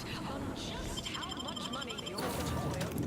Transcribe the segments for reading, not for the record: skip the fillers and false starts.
out on just how much money your toil.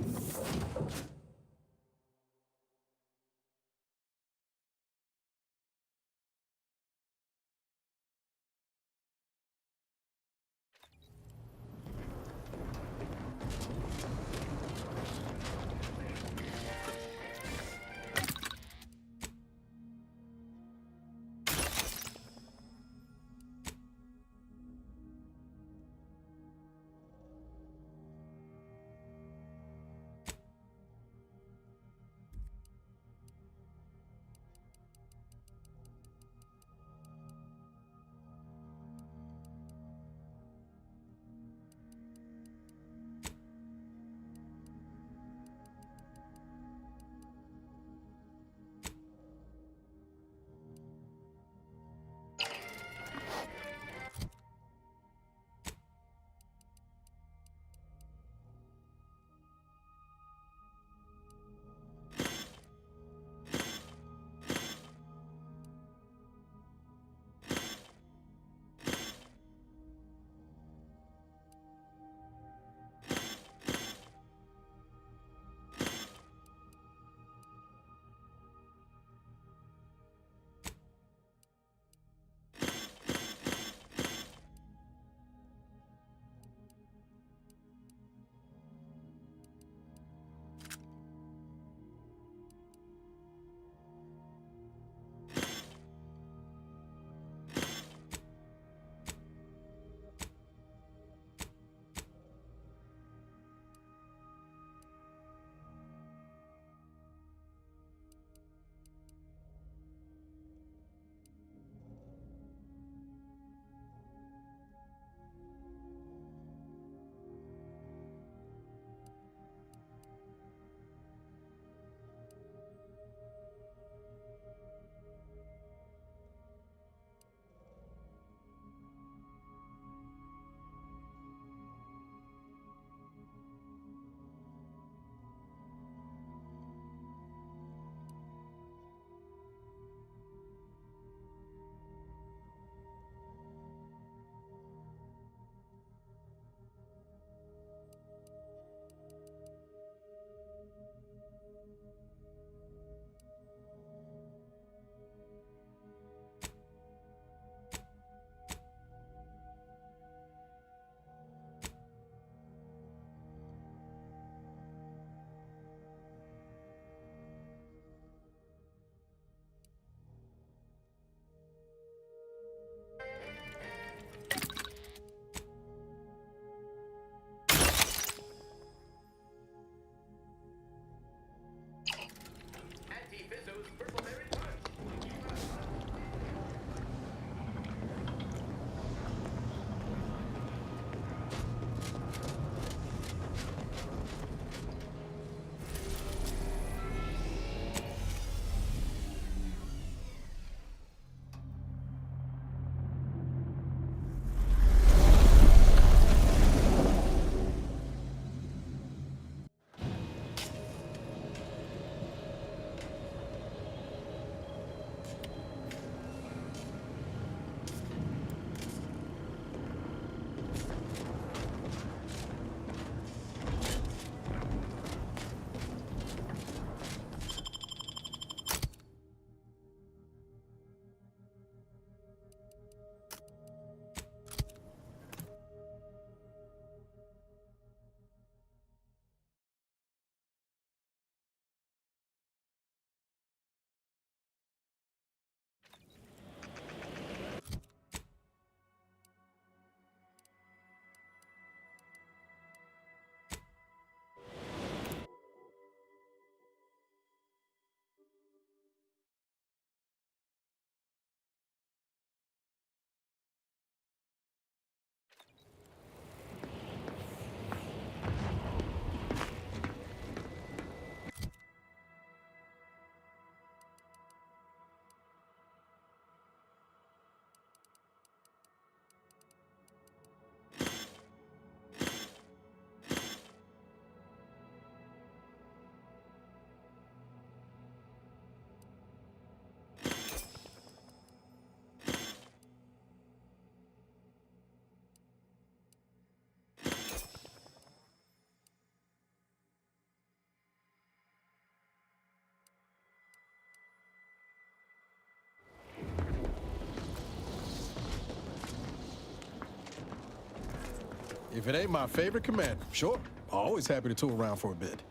If it ain't my favorite commander, sure, always happy to tool around for a bit.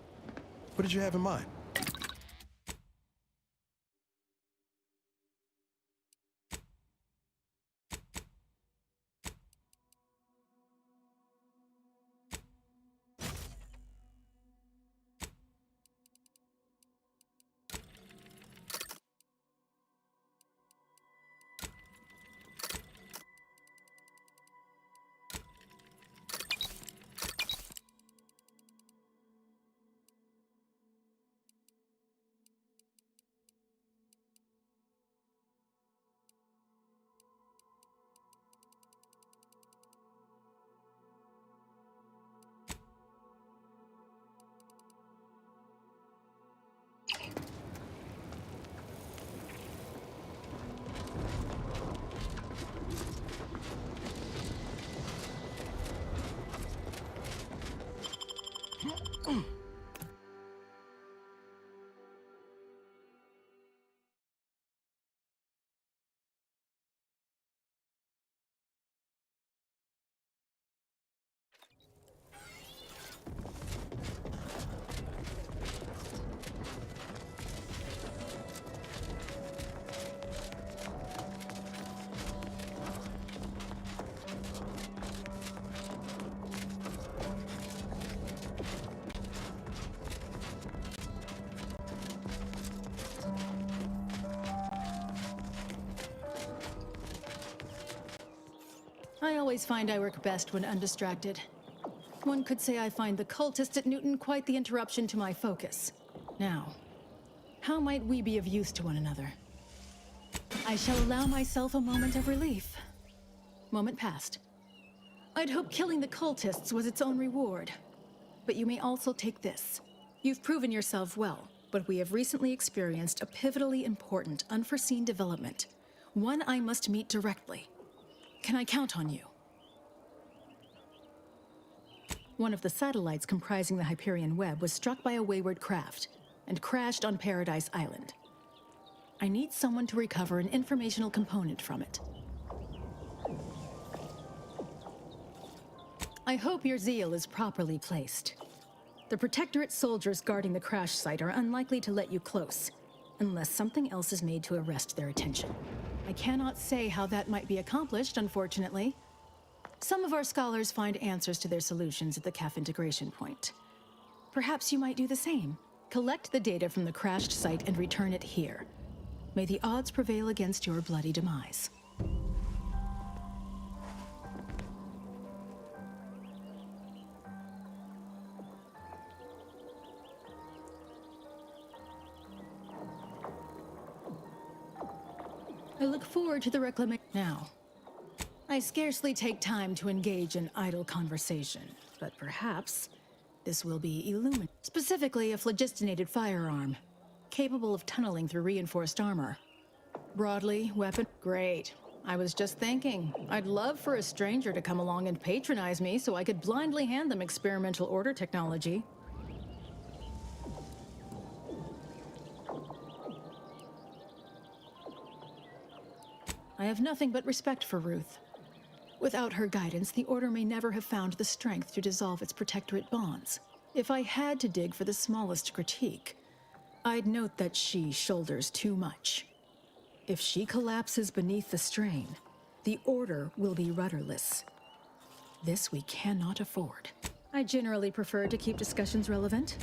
What did you have in mind? I always find I work best when undistracted. One could say I find the cultists at Newton quite the interruption to my focus. Now, how might we be of use to one another? I shall allow myself a moment of relief. Moment passed. I'd hoped killing the cultists was its own reward. But you may also take this. You've proven yourself well, but we have recently experienced a pivotally important, unforeseen development. One I must meet directly. Can I count on you? One of the satellites comprising the Hyperion web was struck by a wayward craft and crashed on Paradise Island. I need someone to recover an informational component from it. I hope your zeal is properly placed. The Protectorate soldiers guarding the crash site are unlikely to let you close, unless something else is made to arrest their attention. I cannot say how that might be accomplished, unfortunately. Some of our scholars find answers to their solutions at the CAF integration point. Perhaps you might do the same. Collect the data from the crashed site and return it here. May the odds prevail against your bloody demise. I look forward to the reclamation. Now, I scarcely take time to engage in idle conversation, but perhaps this will be illuminated. Specifically, a phlogistinated firearm, capable of tunneling through reinforced armor. Broadly, weapon. Great. I was just thinking, I'd love for a stranger to come along and patronize me so I could blindly hand them experimental order technology. I have nothing but respect for Ruth. Without her guidance, the Order may never have found the strength to dissolve its protectorate bonds. If I had to dig for the smallest critique, I'd note that she shoulders too much. If she collapses beneath the strain, the Order will be rudderless. This we cannot afford. I generally prefer to keep discussions relevant.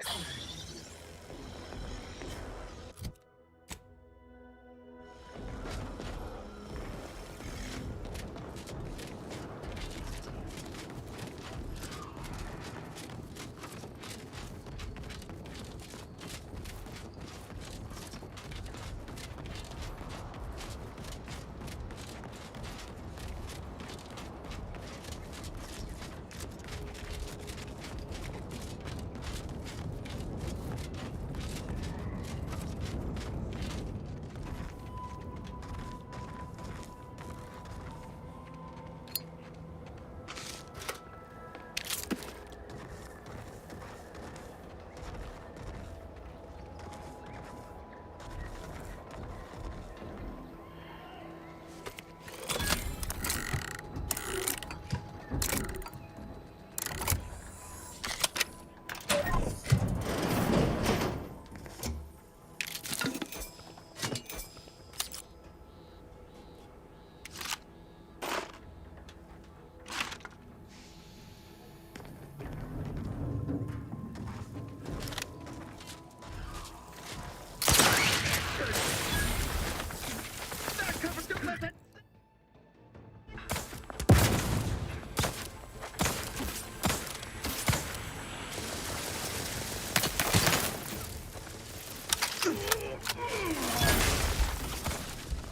I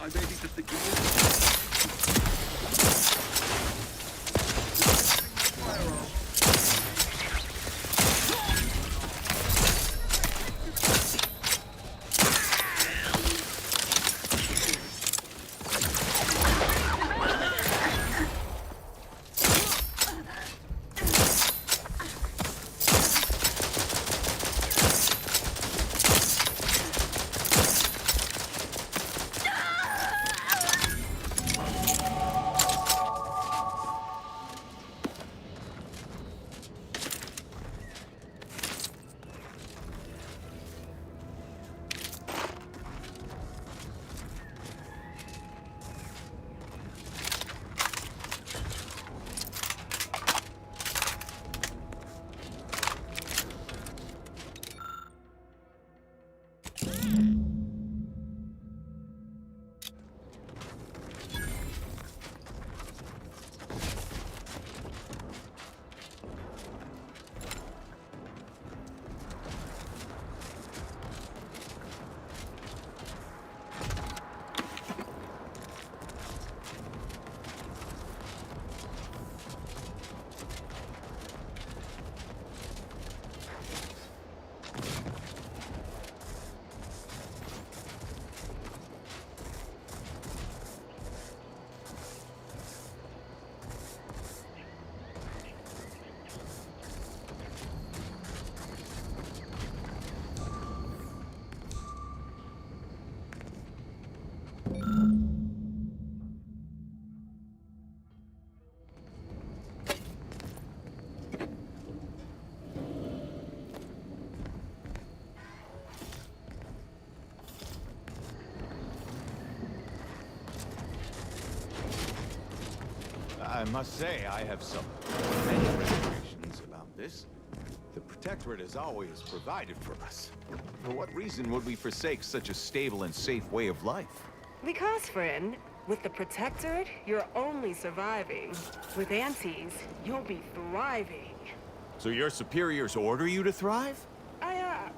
may be just a I must say, I have some many reservations about this. The Protectorate has always provided for us. For what reason would we forsake such a stable and safe way of life? Because, friend, with the Protectorate, you're only surviving. With Antes, you'll be thriving. So your superiors order you to thrive? I,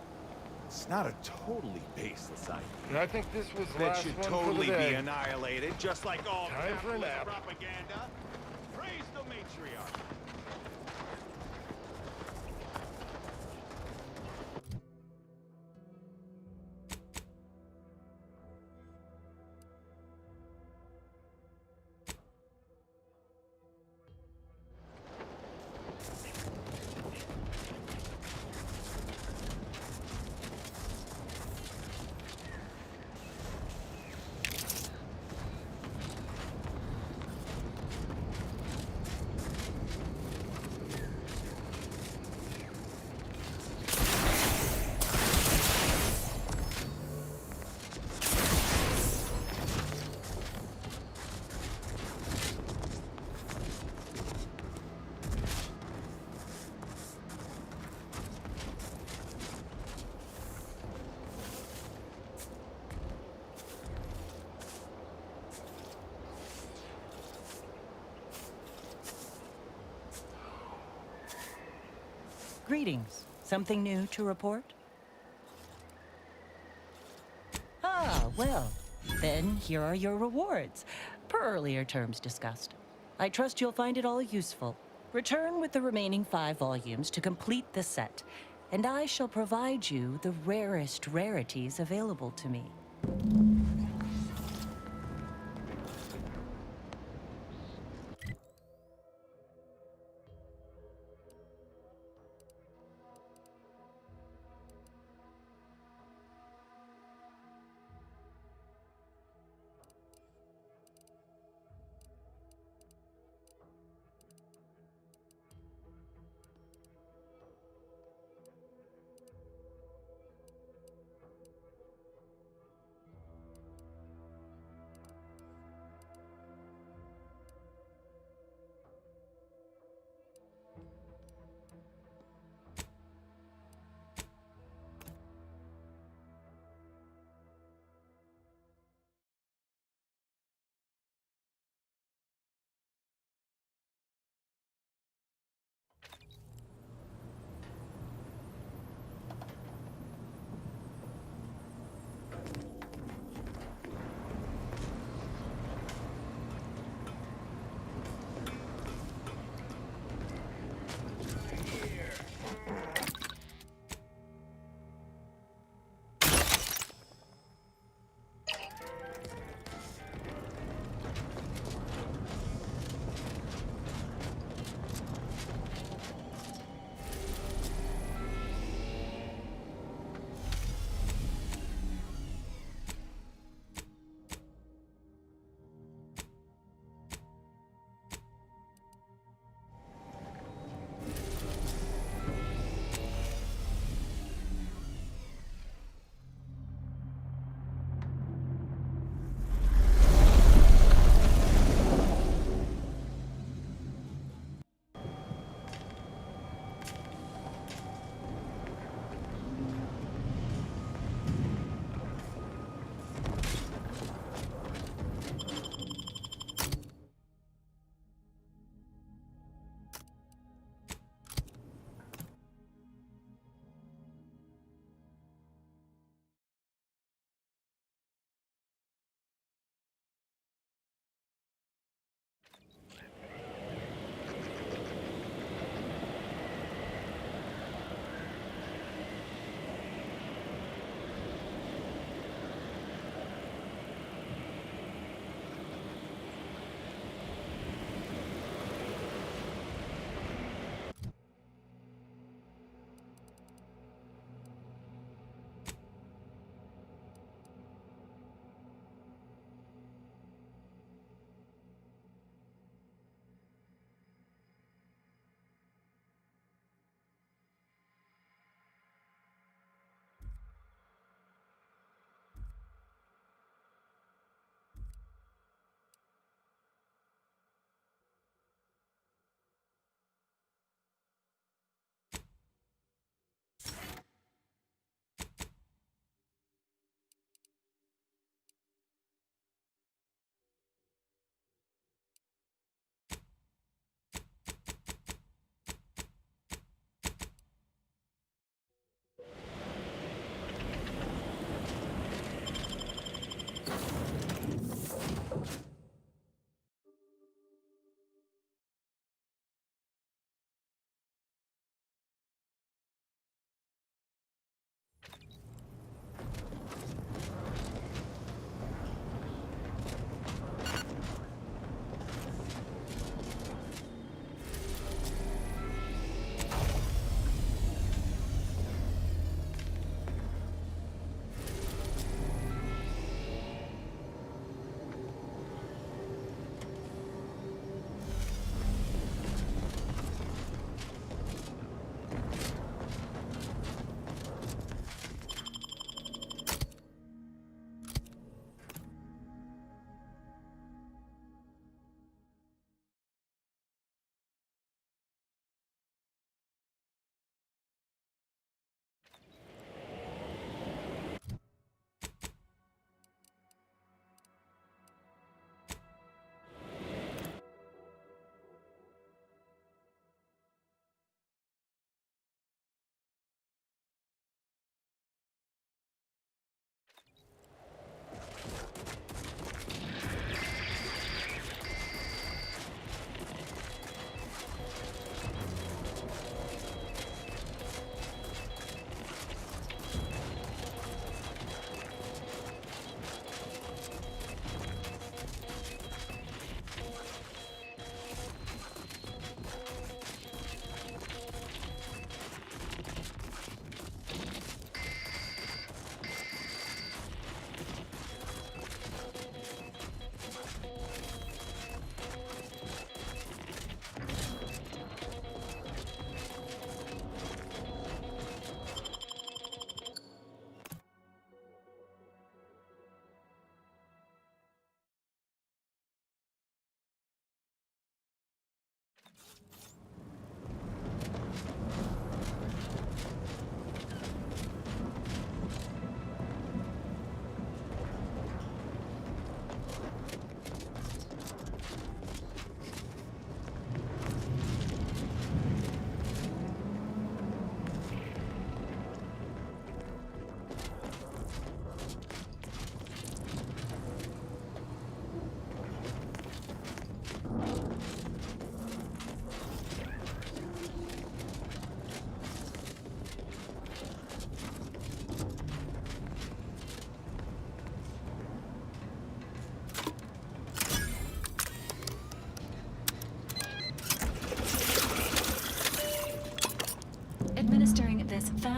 It's not a totally baseless idea. And I think this was the That last should one totally for the be day. annihilated, just like all Time for a capitalist nap. propaganda. Praise the matriarch. Greetings. Something new to report? Ah, well, then here are your rewards, per earlier terms discussed. I trust you'll find it all useful. Return with the remaining 5 volumes to complete the set, and I shall provide you the rarest rarities available to me.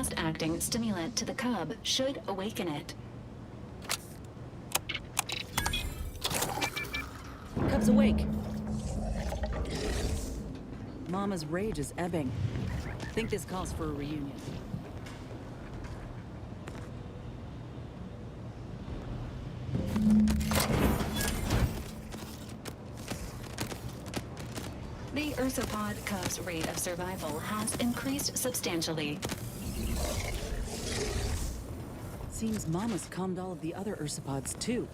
fast-acting stimulant to the cub should awaken it. Cub's awake. Mama's rage is ebbing. Think this calls for a reunion. The Ursopod cub's rate of survival has increased substantially. Seems Mama's calmed all of the other Ursopods too.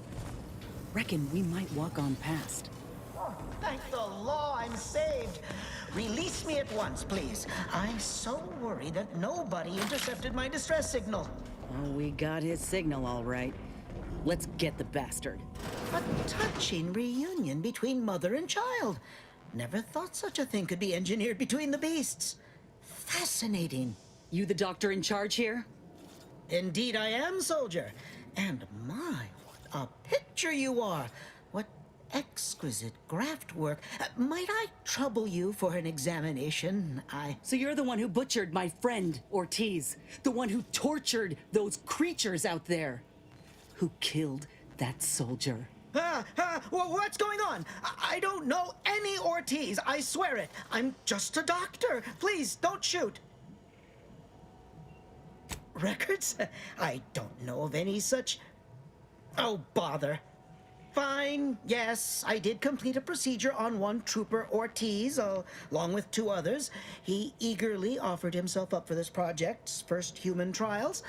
Reckon we might walk on past. Oh, thank the law, I'm saved. Release me at once, please. I'm so worried that nobody intercepted my distress signal. Oh, we got his signal all right. Let's get the bastard. A touching reunion between mother and child. Never thought such a thing could be engineered between the beasts. Fascinating. You the doctor in charge here? Indeed I am, soldier. And my, what a picture you are. What exquisite graft work. Might I trouble you for an examination? So you're the one who butchered my friend, Ortiz. The one who tortured those creatures out there. Who killed that soldier. What's going on? I don't know any Ortiz, I swear it. I'm just a doctor. Please, don't shoot. Records? I don't know of any such... Oh, bother. Fine, yes, I did complete a procedure on one Trooper Ortiz, along with 2 others. He eagerly offered himself up for this project's first human trials.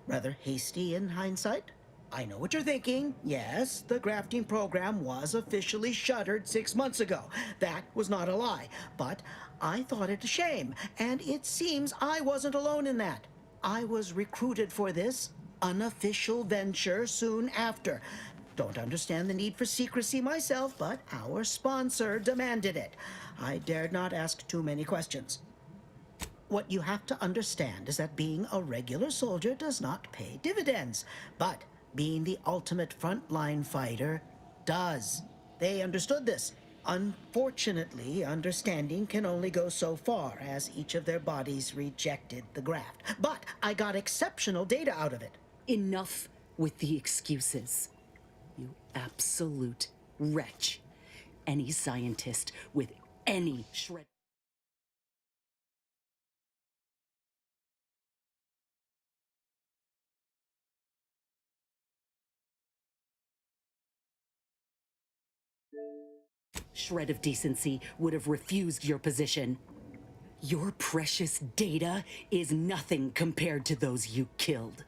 Rather hasty in hindsight. I know what you're thinking. Yes, the grafting program was officially shuttered 6 months ago. That was not a lie. But I thought it a shame, and it seems I wasn't alone in that. I was recruited for this unofficial venture soon after. Don't understand the need for secrecy myself, but our sponsor demanded it. I dared not ask too many questions. What you have to understand is that being a regular soldier does not pay dividends, but being the ultimate frontline fighter does. They understood this. Unfortunately, understanding can only go so far, as each of their bodies rejected the graft. But I got exceptional data out of it. Enough with the excuses. You absolute wretch. Any scientist with any shred... shred of decency would have refused your position. Your precious data is nothing compared to those you killed.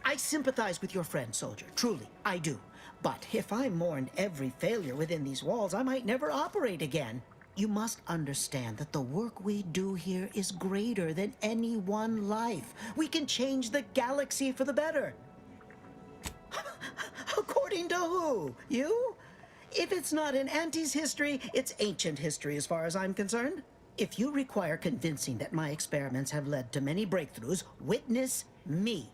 I sympathize with your friend, soldier. Truly, I do. But if I mourned every failure within these walls, I might never operate again. You must understand that the work we do here is greater than any one life. We can change the galaxy for the better. According to who? You? If it's not in Auntie's history, it's ancient history as far as I'm concerned. If you require convincing that my experiments have led to many breakthroughs, witness me.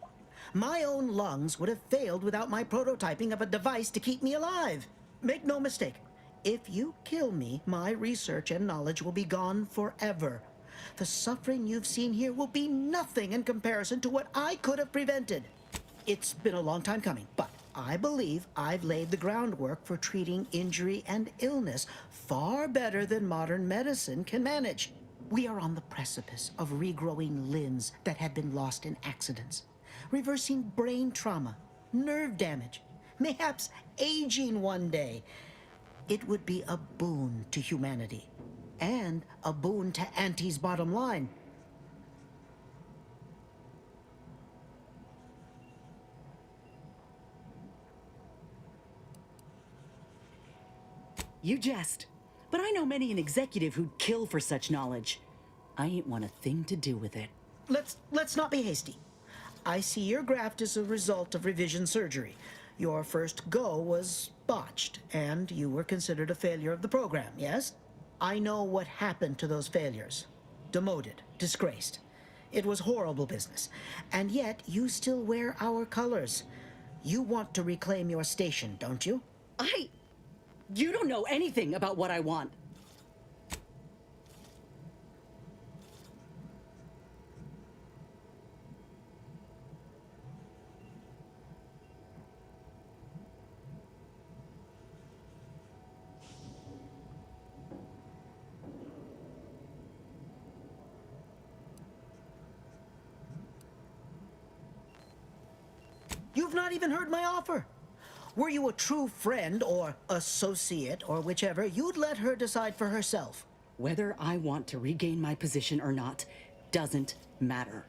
My own lungs would have failed without my prototyping of a device to keep me alive. Make no mistake, if you kill me, my research and knowledge will be gone forever. The suffering you've seen here will be nothing in comparison to what I could have prevented. It's been a long time coming, but I believe I've laid the groundwork for treating injury and illness far better than modern medicine can manage. We are on the precipice of regrowing limbs that had been lost in accidents, reversing brain trauma, nerve damage, mayhaps aging one day. It would be a boon to humanity, and a boon to Auntie's bottom line. You jest, but I know many an executive who'd kill for such knowledge. I ain't want a thing to do with it. Let's not be hasty. I see your graft is a result of revision surgery. Your first go was botched, and you were considered a failure of the program, yes? I know what happened to those failures. Demoted, disgraced. It was horrible business. And yet, you still wear our colors. You want to reclaim your station, don't you? You don't know anything about what I want. You've not even heard my offer. Were you a true friend or associate or whichever, you'd let her decide for herself. Whether I want to regain my position or not doesn't matter.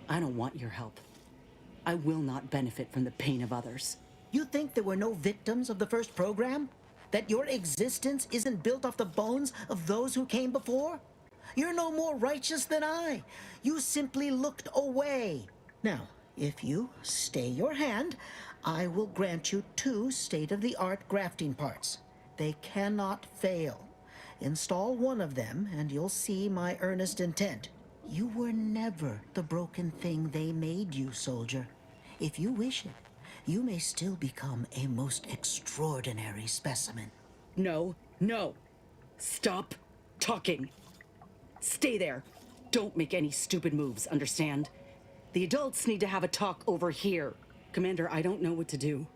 I don't want your help. I will not benefit from the pain of others. You think there were no victims of the first program? That your existence isn't built off the bones of those who came before? You're no more righteous than I. You simply looked away. Now, if you stay your hand, I will grant you 2 state-of-the-art grafting parts. They cannot fail. Install one of them, and you'll see my earnest intent. You were never the broken thing they made you, soldier. If you wish it, you may still become a most extraordinary specimen. No, no. Stop talking. Stay there. Don't make any stupid moves, understand? The adults need to have a talk over here. Commander, I don't know what to do.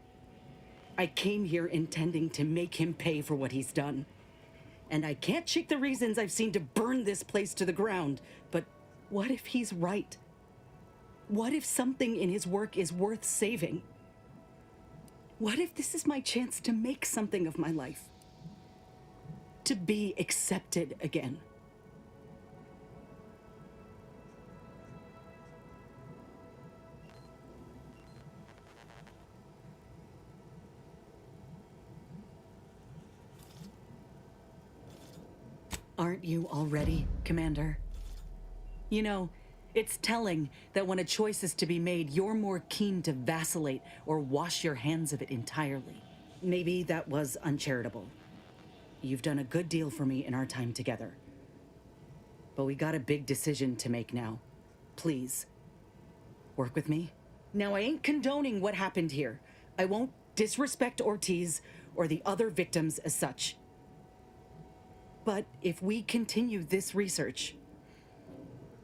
I came here intending to make him pay for what he's done. And I can't shake the reasons I've seen to burn this place to the ground. But what if he's right? What if something in his work is worth saving? What if this is my chance to make something of my life? To be accepted again? Aren't you already, Commander? You know, it's telling that when a choice is to be made, you're more keen to vacillate or wash your hands of it entirely. Maybe that was uncharitable. You've done a good deal for me in our time together. But we got a big decision to make now. Please, work with me? Now, I ain't condoning what happened here. I won't disrespect Ortiz or the other victims as such. But if we continue this research,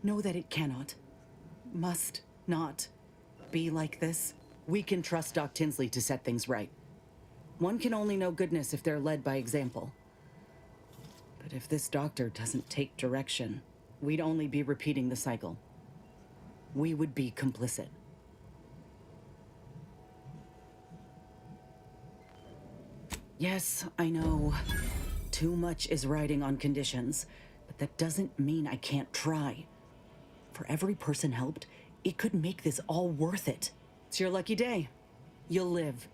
know that it cannot, must not be like this. We can trust Doc Tinsley to set things right. One can only know goodness if they're led by example. But if this doctor doesn't take direction, we'd only be repeating the cycle. We would be complicit. Yes, I know. Too much is riding on conditions, but that doesn't mean I can't try. For every person helped, it could make this all worth it. It's your lucky day. You'll live.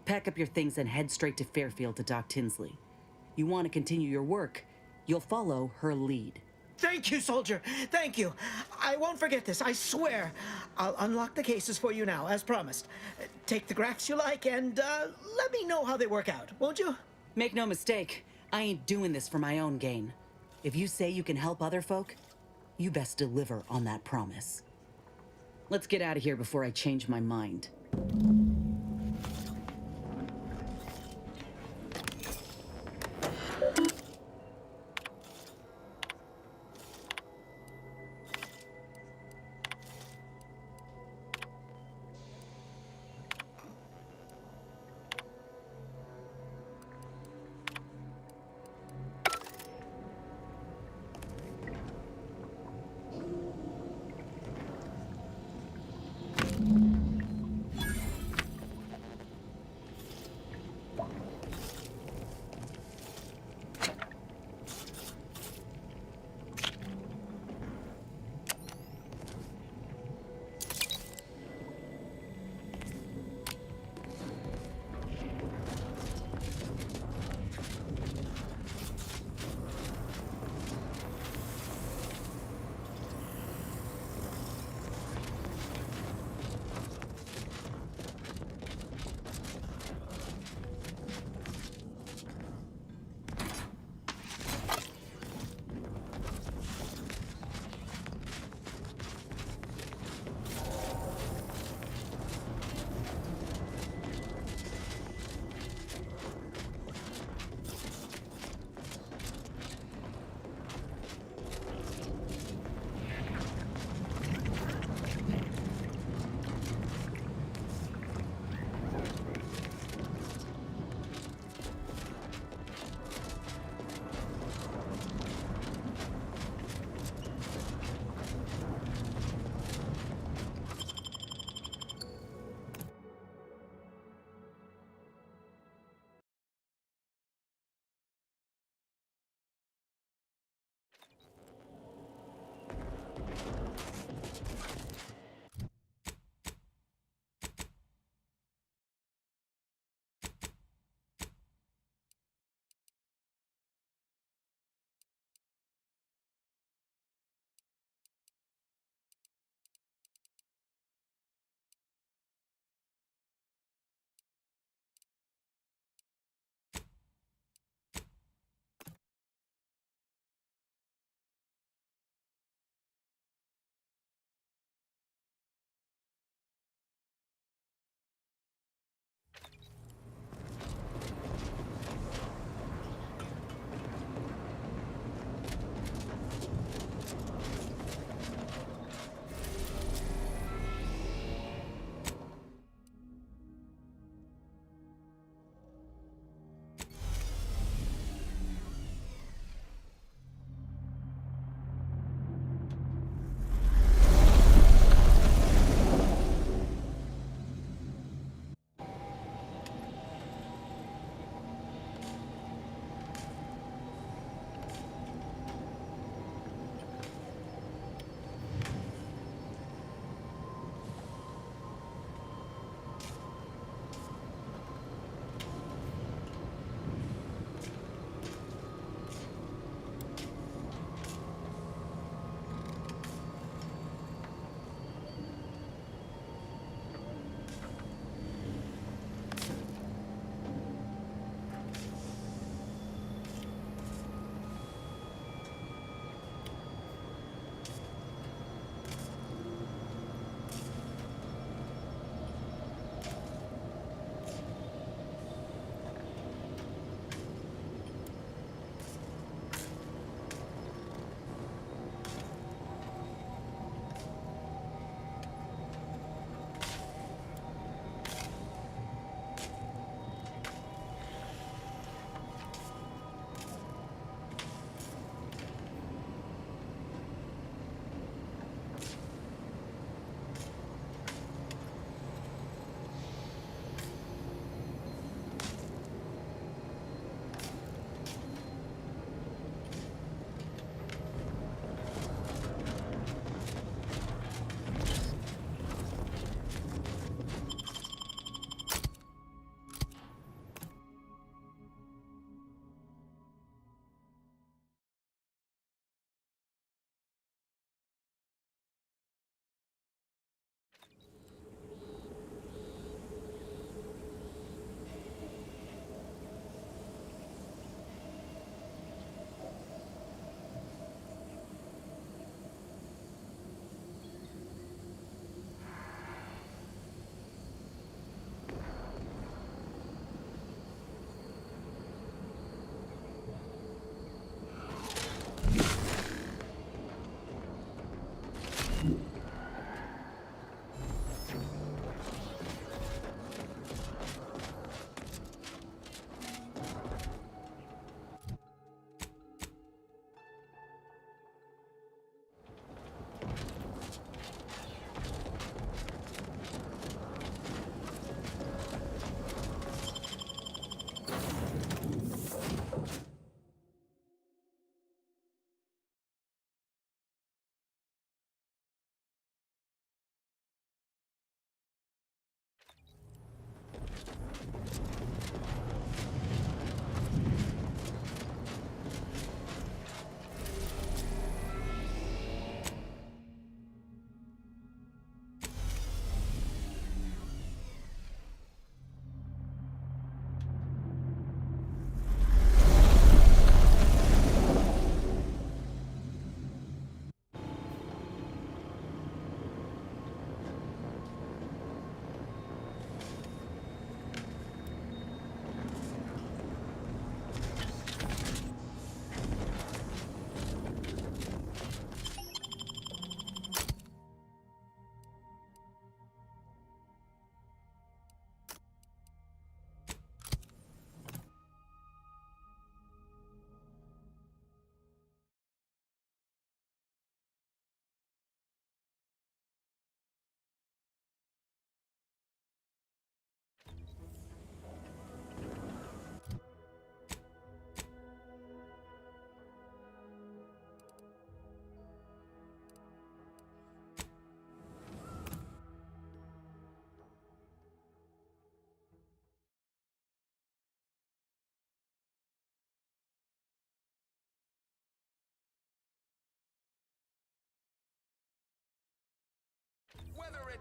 Pack up your things and head straight to Fairfield to Doc Tinsley. You want to continue your work, you'll follow her lead. Thank you, soldier. Thank you. I won't forget this, I swear. I'll unlock the cases for you now, as promised. Take the graphs you like and let me know how they work out, won't you? Make no mistake, I ain't doing this for my own gain. If you say you can help other folk, you best deliver on that promise. Let's get out of here before I change my mind.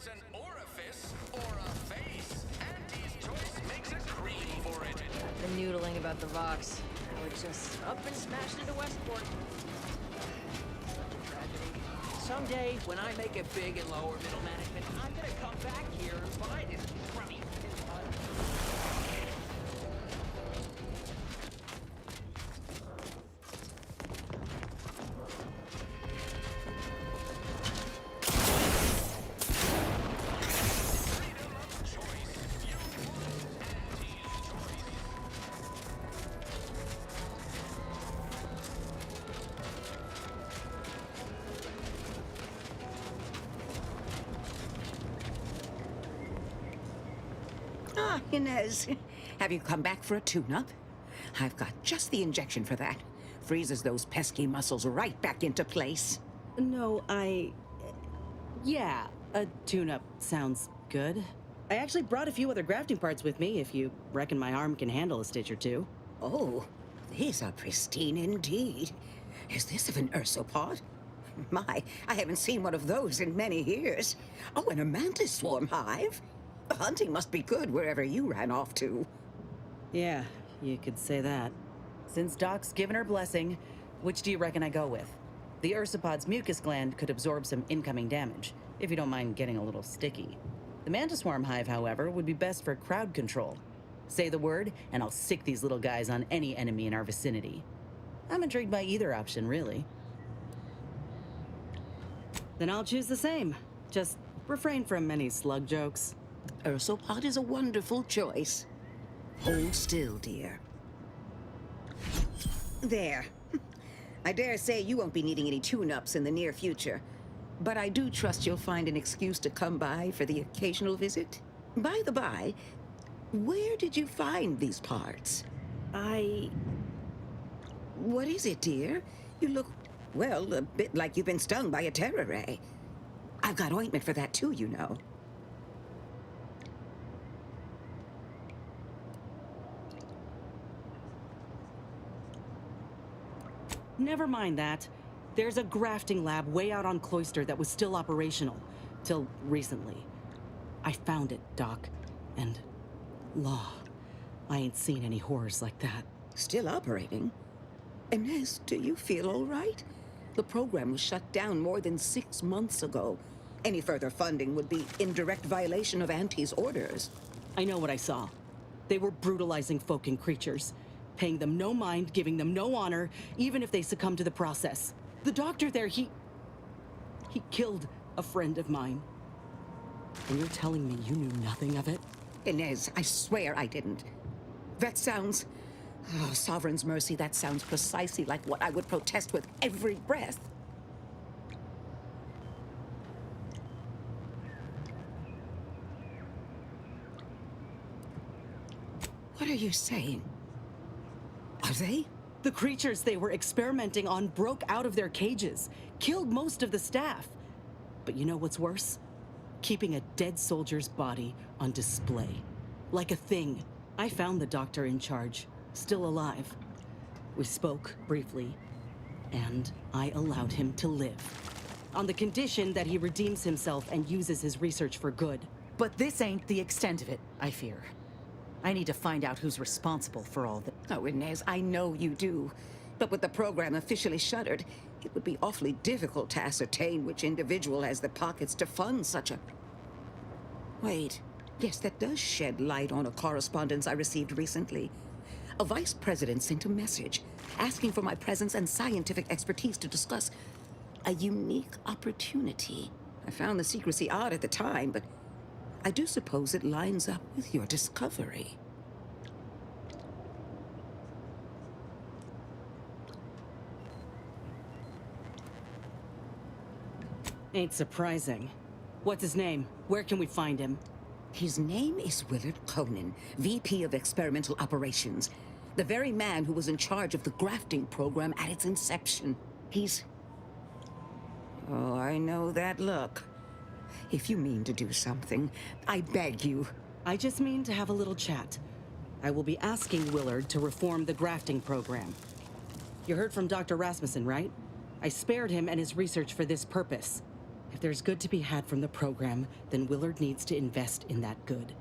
it's an orifice or a face, Auntie's choice makes a cream for it. The noodling about the Vox. I would just up and smash into Westport. Such a tragedy. Someday, when I make it big in lower middle management, I'm gonna come back here and find this crummy. Ah, Inez. Have you come back for a tune-up? I've got just the injection for that. Freezes those pesky muscles right back into place. No, yeah, a tune-up sounds good. I actually brought a few other grafting parts with me, if you reckon my arm can handle a stitch or two. Oh, these are pristine indeed. Is this of an ursopod? My, I haven't seen one of those in many years. Oh, and a mantis swarm hive. The hunting must be good wherever you ran off to. Yeah, you could say that. Since Doc's given her blessing, which do you reckon I go with? The ursopod's mucus gland could absorb some incoming damage, if you don't mind getting a little sticky. The mantis swarm hive, however, would be best for crowd control. Say the word, and I'll sick these little guys on any enemy in our vicinity. I'm intrigued by either option, really. Then I'll choose the same. Just refrain from any slug jokes. Ursopod is a wonderful choice. Hold still, dear. There. I dare say you won't be needing any tune-ups in the near future. But I do trust you'll find an excuse to come by for the occasional visit. By the by, where did you find these parts? What is it, dear? You look, well, a bit like you've been stung by a terror ray. I've got ointment for that too, you know. Never mind that. There's a grafting lab way out on Cloister that was still operational. Till recently. I found it, Doc. And... law. I ain't seen any horrors like that. Still operating? Inez, do you feel all right? The program was shut down more than 6 months ago. Any further funding would be in direct violation of Auntie's orders. I know what I saw. They were brutalizing folk and creatures. Paying them no mind, giving them no honor, even if they succumb to the process. The doctor there, he killed a friend of mine. And you're telling me you knew nothing of it? Inez, I swear I didn't. That sounds... oh, Sovereign's mercy, that sounds precisely like what I would protest with every breath. What are you saying? Are they? The creatures they were experimenting on broke out of their cages, killed most of the staff. But you know what's worse? Keeping a dead soldier's body on display. Like a thing. I found the doctor in charge, still alive. We spoke briefly, and I allowed him to live. On the condition that he redeems himself and uses his research for good. But this ain't the extent of it, I fear. I need to find out who's responsible for all this. Oh, Inez, I know you do. But with the program officially shuttered, it would be awfully difficult to ascertain which individual has the pockets to fund such a... Wait. Yes, that does shed light on a correspondence I received recently. A vice president sent a message asking for my presence and scientific expertise to discuss a unique opportunity. I found the secrecy odd at the time, but I do suppose it lines up with your discovery. Ain't surprising. What's his name? Where can we find him? His name is Willard Conan, VP of Experimental Operations. The very man who was in charge of the grafting program at its inception. He's... oh, I know that look. If you mean to do something, I beg you. I just mean to have a little chat. I will be asking Willard to reform the grafting program. You heard from Dr. Rasmussen, right? I spared him and his research for this purpose. If there's good to be had from the program, then Willard needs to invest in that good.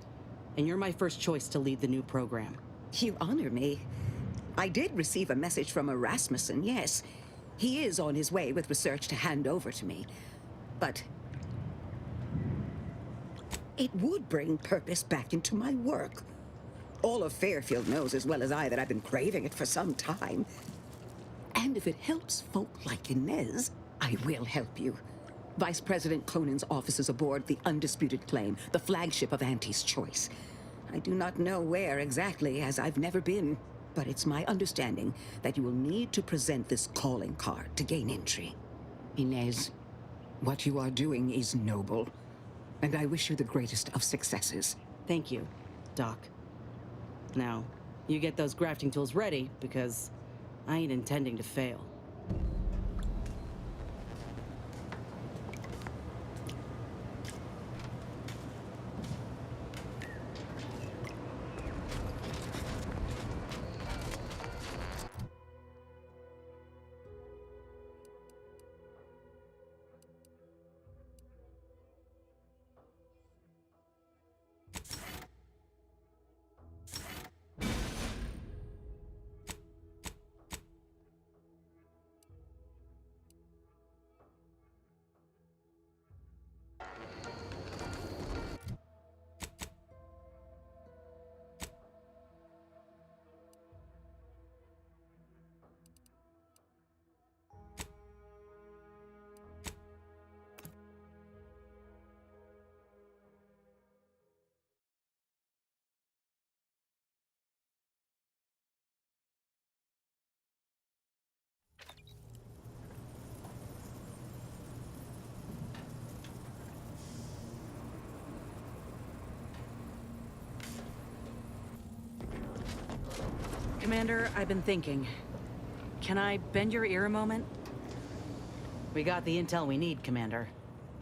And you're my first choice to lead the new program. You honor me. I did receive a message from Erasmussen, yes. He is on his way with research to hand over to me. But it would bring purpose back into my work. All of Fairfield knows as well as I that I've been craving it for some time. And if it helps folk like Inez, I will help you. Vice President Conan's office is aboard the Undisputed Claim, the flagship of Auntie's Choice. I do not know where exactly, as I've never been, but it's my understanding that you will need to present this calling card to gain entry. Inez, what you are doing is noble, and I wish you the greatest of successes. Thank you, Doc. Now, you get those grafting tools ready, because I ain't intending to fail. Commander, I've been thinking. Can I bend your ear a moment? We got the intel we need, Commander.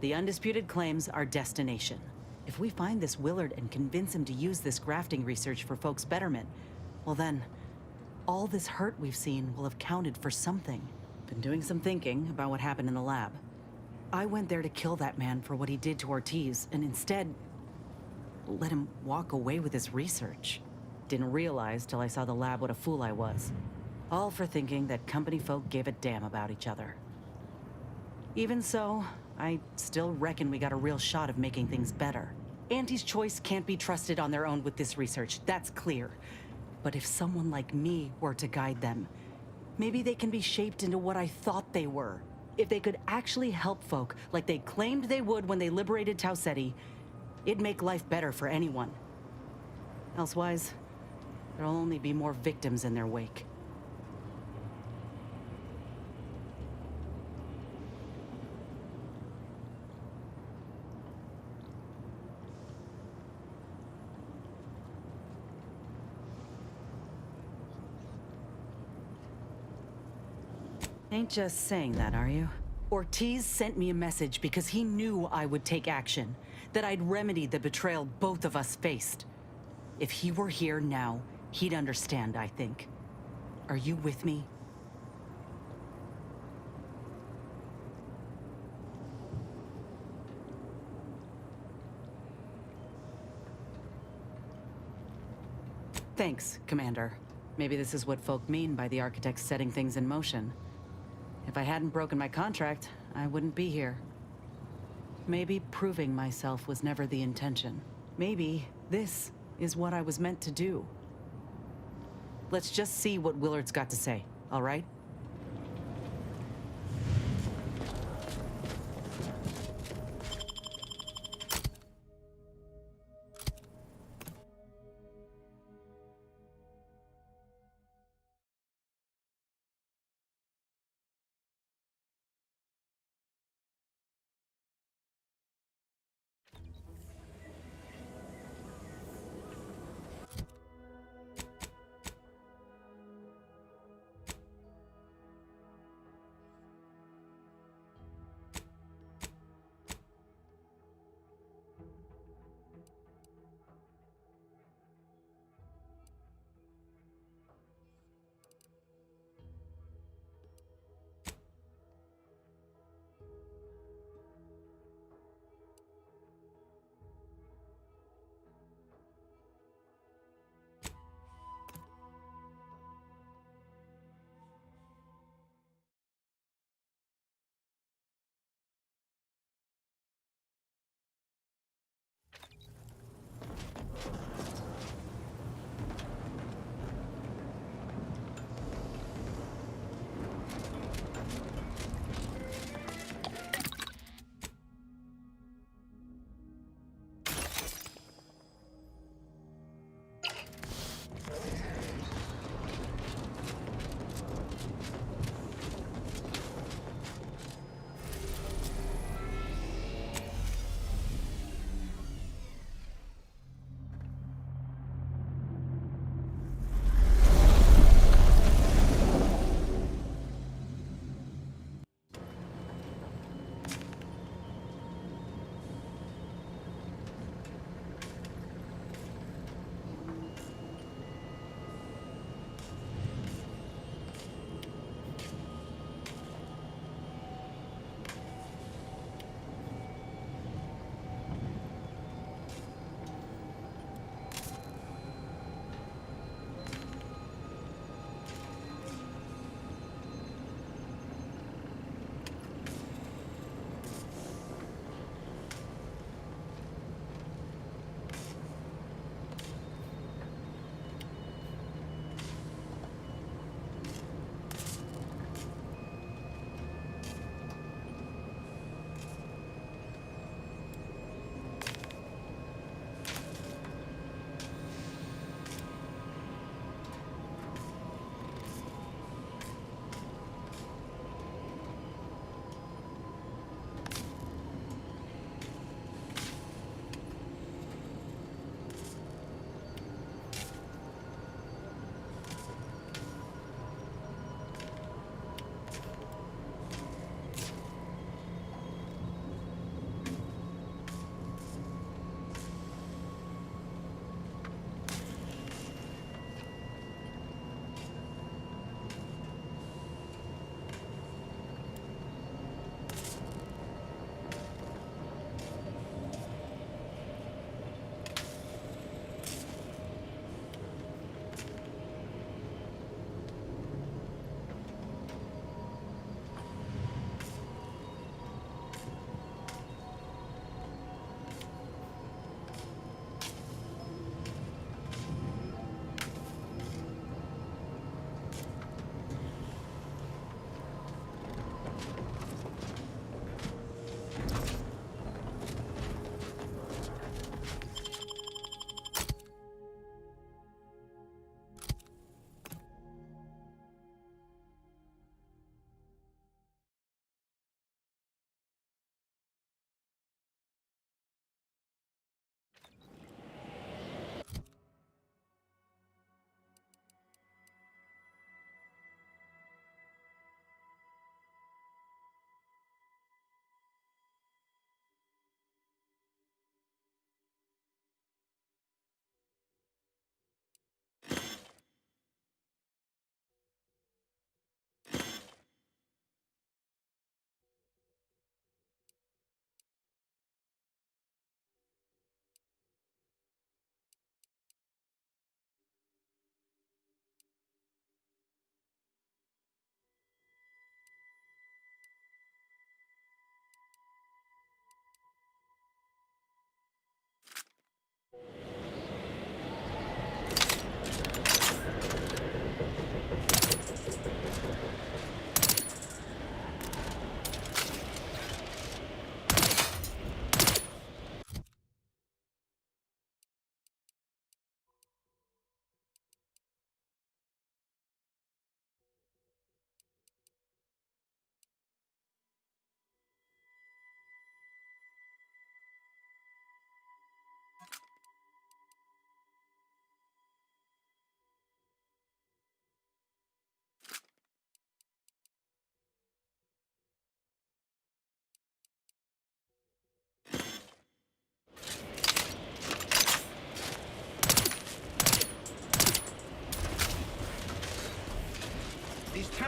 The Undisputed Claim's our destination. If we find this Willard and convince him to use this grafting research for folks' betterment, well then, all this hurt we've seen will have counted for something. Been doing some thinking about what happened in the lab. I went there to kill that man for what he did to Ortiz, and instead, let him walk away with his research. Didn't realize till I saw the lab what a fool I was. All for thinking that company folk gave a damn about each other. Even so, I still reckon we got a real shot of making things better. Auntie's Choice can't be trusted on their own with this research, that's clear. But if someone like me were to guide them, maybe they can be shaped into what I thought they were. If they could actually help folk like they claimed they would when they liberated Tau Ceti, it'd make life better for anyone. Elsewise, there'll only be more victims in their wake. Ain't just saying that, are you? Ortiz sent me a message because he knew I would take action, that I'd remedy the betrayal both of us faced. If he were here now, he'd understand, I think. Are you with me? Thanks, Commander. Maybe this is what folk mean by the architects setting things in motion. If I hadn't broken my contract, I wouldn't be here. Maybe proving myself was never the intention. Maybe this is what I was meant to do. Let's just see what Willard's got to say, all right?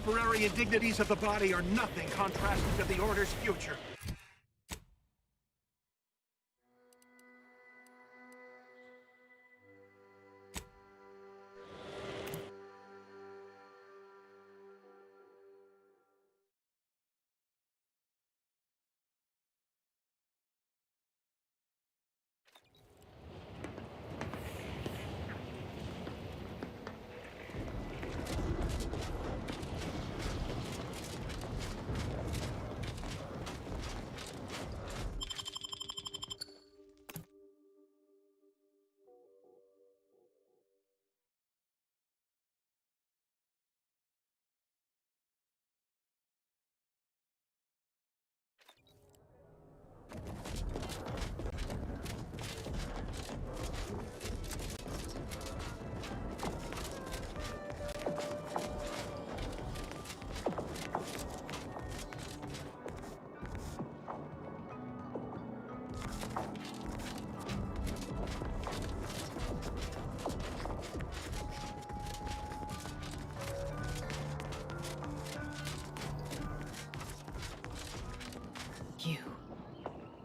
temporary indignities of the body are nothing contrasted to the Order's future.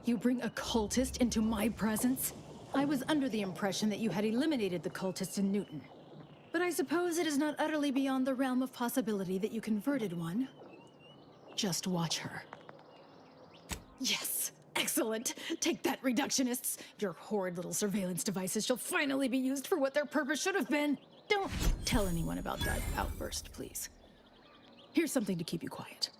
You bring a cultist into my presence? I was under the impression that you had eliminated the cultist in Newton. But I suppose it is not utterly beyond the realm of possibility that you converted one. Just watch her. Yes! Excellent! Take that, reductionists! Your horrid little surveillance devices shall finally be used for what their purpose should have been! Don't tell anyone about that outburst, please. Here's something to keep you quiet.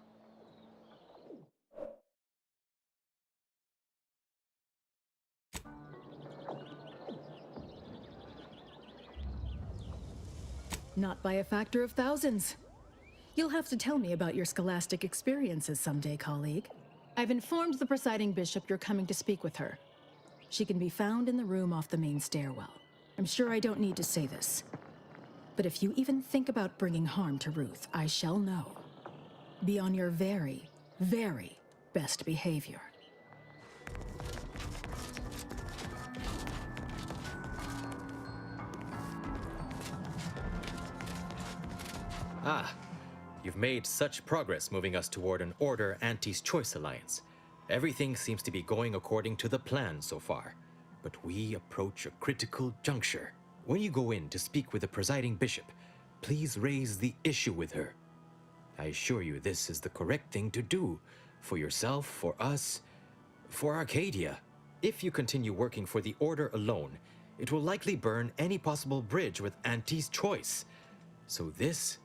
Not by a factor of thousands. You'll have to tell me about your scholastic experiences someday, colleague. I've informed the presiding bishop you're coming to speak with her. She can be found in the room off the main stairwell. I'm sure I don't need to say this. But if you even think about bringing harm to Ruth, I shall know. Be on your very, very best behavior. Ah, you've made such progress moving us toward an Order Anti's Choice alliance. Everything seems to be going according to the plan so far. But we approach a critical juncture. When you go in to speak with the presiding bishop, please raise the issue with her. I assure you this is the correct thing to do. For yourself, for us, for Arcadia. If you continue working for the Order alone, it will likely burn any possible bridge with Anti's Choice. So this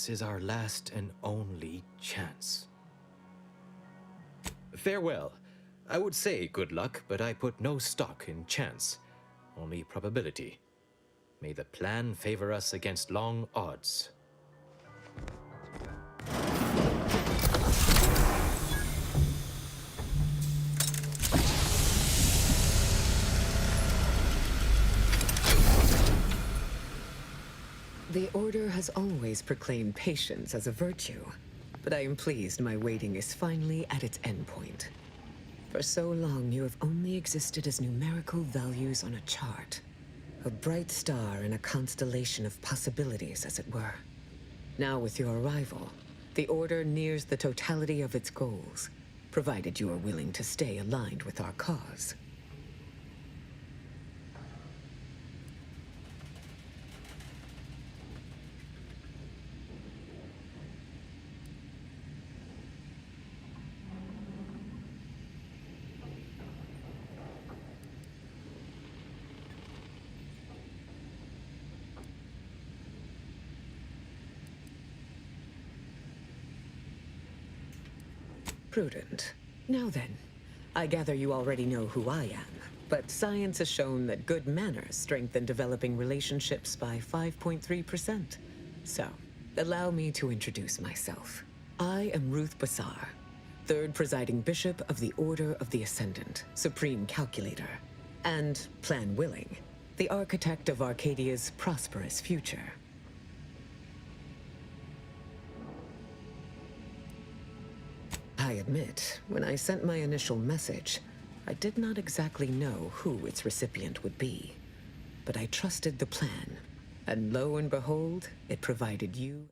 is our last and only chance. Farewell. I would say good luck, but I put no stock in chance, only probability. May the plan favor us against long odds. The Order has always proclaimed patience as a virtue, but I am pleased my waiting is finally at its endpoint. For so long, you have only existed as numerical values on a chart. A bright star in a constellation of possibilities, as it were. Now with your arrival, the Order nears the totality of its goals, provided you are willing to stay aligned with our cause. Prudent. Now then, I gather you already know who I am, but science has shown that good manners strengthen developing relationships by 5.3%. So, allow me to introduce myself. I am Ruth Bassar, third presiding bishop of the Order of the Ascendant, supreme calculator, and, plan willing, the architect of Arcadia's prosperous future. I admit, when I sent my initial message, I did not exactly know who its recipient would be. But I trusted the plan, and lo and behold, it provided you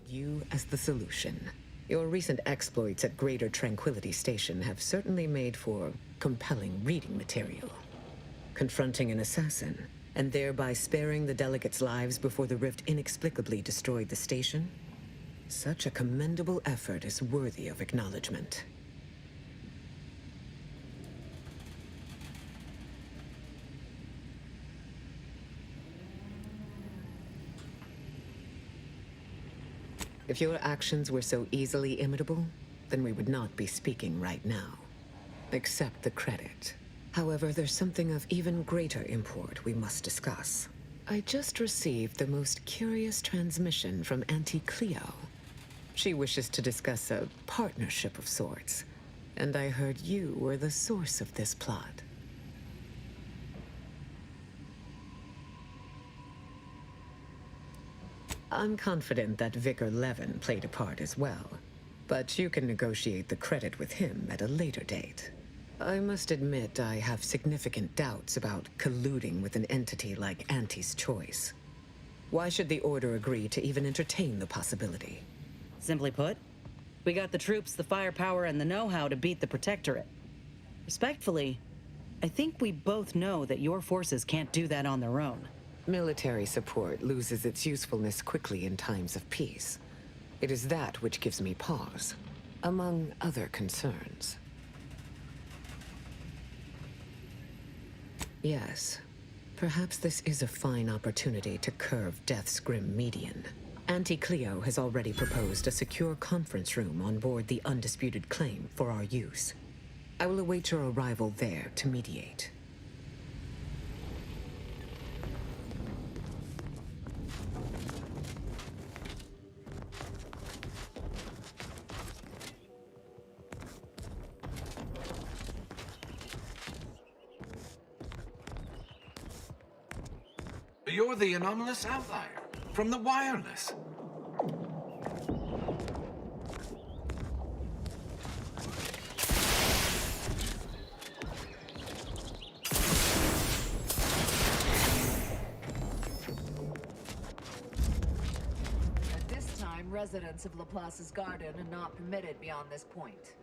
you as the solution. Your recent exploits at Greater Tranquility Station have certainly made for compelling reading material. Confronting an assassin, and thereby sparing the delegates' lives before the rift inexplicably destroyed the station? Such a commendable effort is worthy of acknowledgement. If your actions were so easily imitable, then we would not be speaking right now. Accept the credit. However, there's something of even greater import we must discuss. I just received the most curious transmission from Auntie Cleo. She wishes to discuss a partnership of sorts, and I heard you were the source of this plot. I'm confident that Vicar Levin played a part as well, but you can negotiate the credit with him at a later date. I must admit I have significant doubts about colluding with an entity like Auntie's Choice. Why should the Order agree to even entertain the possibility? Simply put, we got the troops, the firepower, and the know-how to beat the Protectorate. Respectfully, I think we both know that your forces can't do that on their own. Military support loses its usefulness quickly in times of peace. It is that which gives me pause, among other concerns. Yes, perhaps this is a fine opportunity to curve Death's grim median. Auntie Cleo has already proposed a secure conference room on board the Undisputed Claim for our use. I will await your arrival there to mediate. You're the anomalous outlier from the wireless. At this time, residents of Laplace's garden are not permitted beyond this point.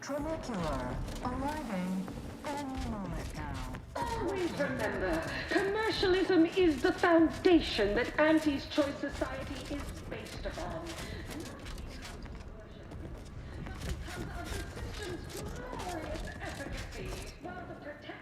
Trinicular, arriving any moment now. Always remember, commercialism is the foundation that Auntie's Choice Society is based upon. Because of the system's glorious efficacy, while the protect...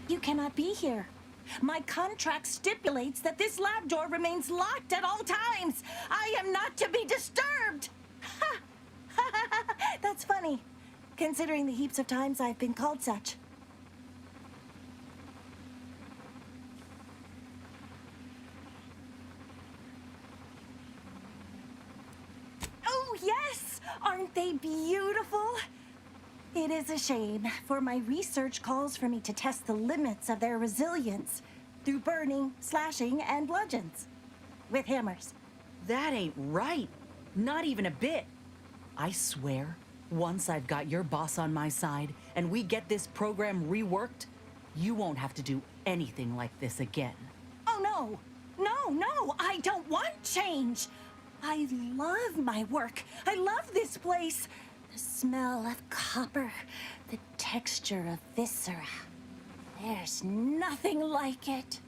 You cannot be here. My contract stipulates that this lab door remains locked at all times. I am not to be disturbed. Ha! That's funny, considering the heaps of times I've been called such. Oh, yes! Aren't they beautiful? It is a shame, for my research calls for me to test the limits of their resilience through burning, slashing, and bludgeons with hammers. That ain't right. Not even a bit. I swear, once I've got your boss on my side and we get this program reworked, you won't have to do anything like this again. Oh, no. No, I don't want change. I love my work. I love this place. The smell of copper, the texture of viscera. There's nothing like it.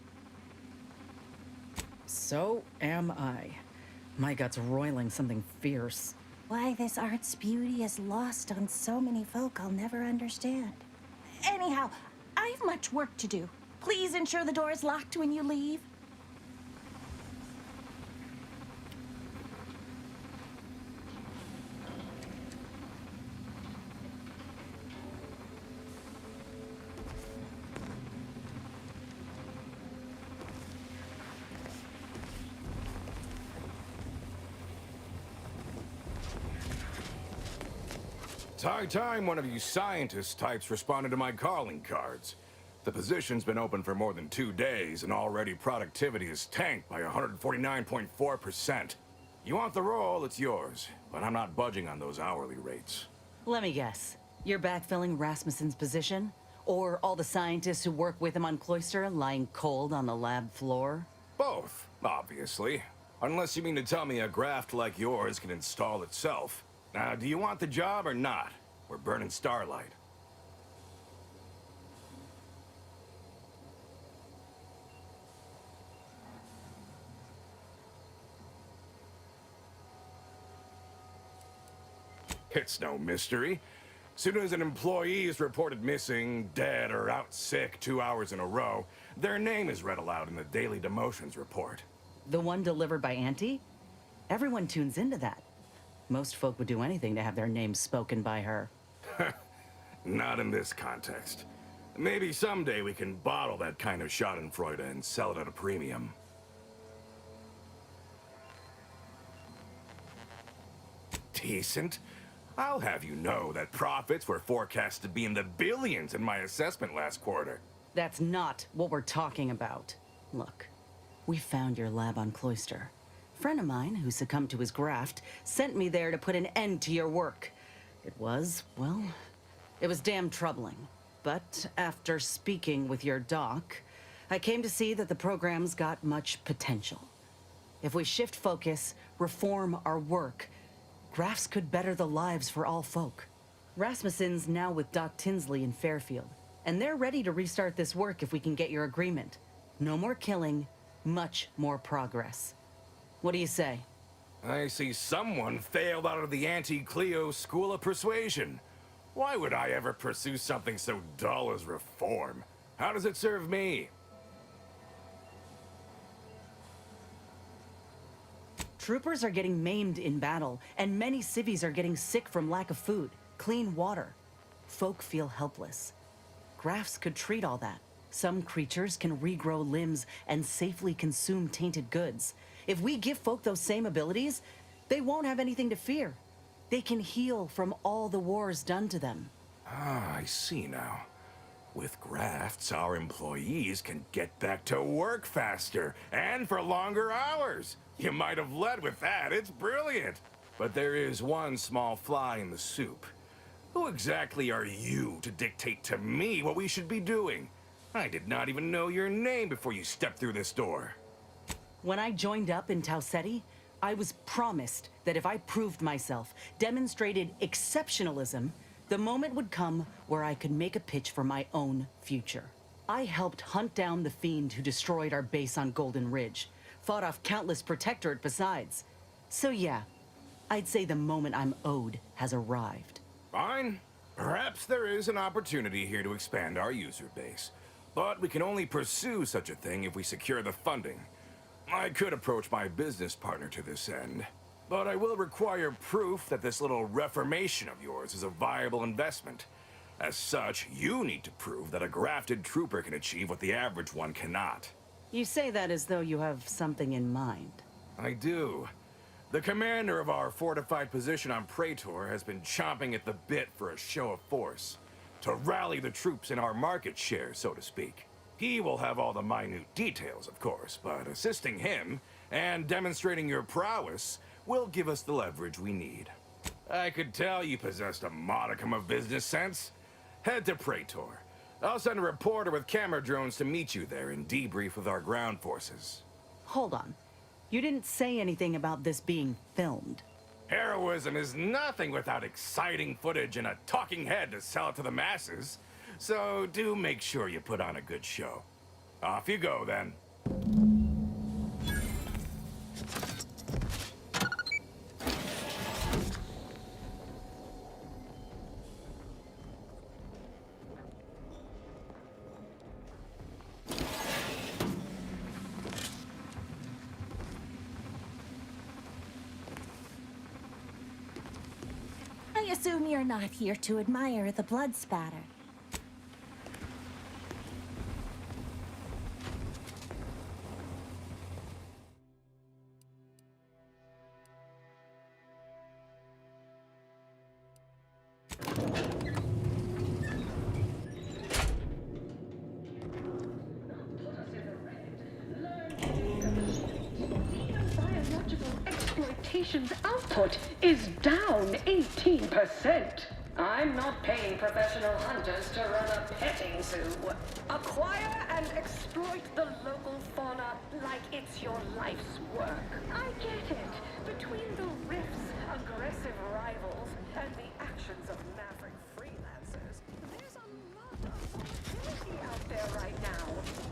So am I. My gut's roiling something fierce. Why this art's beauty is lost on so many folk I'll never understand. Anyhow, I've much work to do. Please ensure the door is locked when you leave. It's high time one of you scientist types responded to my calling cards. The position's been open for more than 2 days, and already productivity is tanked by 149.4%. You want the role, it's yours, but I'm not budging on those hourly rates. Let me guess. You're backfilling Rasmussen's position? Or all the scientists who work with him on Cloister lying cold on the lab floor? Both, obviously. Unless you mean to tell me a graft like yours can install itself. Now, do you want the job or not? We're burning starlight. It's no mystery. Soon as an employee is reported missing, dead, or out sick 2 hours in a row, their name is read aloud in the daily demotions report. The one delivered by Auntie? Everyone tunes into that. Most folk would do anything to have their names spoken by her. Not in this context. Maybe someday we can bottle that kind of schadenfreude and sell it at a premium. Decent? I'll have you know that profits were forecast to be in the billions in my assessment last quarter. That's not what we're talking about. Look, we found your lab on Cloister. A friend of mine who succumbed to his graft sent me there to put an end to your work. It was, well, it was damn troubling. But after speaking with your doc, I came to see that the program's got much potential. If we shift focus, reform our work, grafts could better the lives for all folk. Rasmussen's now with Doc Tinsley in Fairfield, and they're ready to restart this work if we can get your agreement. No more killing, much more progress. What do you say? I see someone failed out of the anti-Cleo School of Persuasion. Why would I ever pursue something so dull as reform? How does it serve me? Troopers are getting maimed in battle, and many civvies are getting sick from lack of food, clean water. Folk feel helpless. Grafts could treat all that. Some creatures can regrow limbs and safely consume tainted goods. If we give folk those same abilities, they won't have anything to fear. They can heal from all the wars done to them. Ah, I see now. With grafts, our employees can get back to work faster and for longer hours. You might have led with that. It's brilliant. But there is one small fly in the soup. Who exactly are you to dictate to me what we should be doing? I did not even know your name before you stepped through this door. When I joined up in Tau Ceti, I was promised that if I proved myself, demonstrated exceptionalism, the moment would come where I could make a pitch for my own future. I helped hunt down the fiend who destroyed our base on Golden Ridge, fought off countless Protectorate besides. So yeah, I'd say the moment I'm owed has arrived. Fine. Perhaps there is an opportunity here to expand our user base. But we can only pursue such a thing if we secure the funding. I could approach my business partner to this end, but I will require proof that this little reformation of yours is a viable investment. As such, you need to prove that a grafted trooper can achieve what the average one cannot. You say that as though you have something in mind. I do. The commander of our fortified position on Praetor has been chomping at the bit for a show of force, to rally the troops in our market share, so to speak. He will have all the minute details, of course, but assisting him and demonstrating your prowess will give us the leverage we need. I could tell you possessed a modicum of business sense. Head to Praetor. I'll send a reporter with camera drones to meet you there and debrief with our ground forces. Hold on. You didn't say anything about this being filmed. Heroism is nothing without exciting footage and a talking head to sell it to the masses. So do make sure you put on a good show. Off you go, then. I assume you're not here to admire the blood spatter. Exploitation's output is down 18%. I'm not paying professional hunters to run a petting zoo. Acquire and exploit the local fauna like it's your life's work. I get it. Between the rifts, aggressive rivals, and the actions of maverick freelancers, there's a lot of activity out there right now.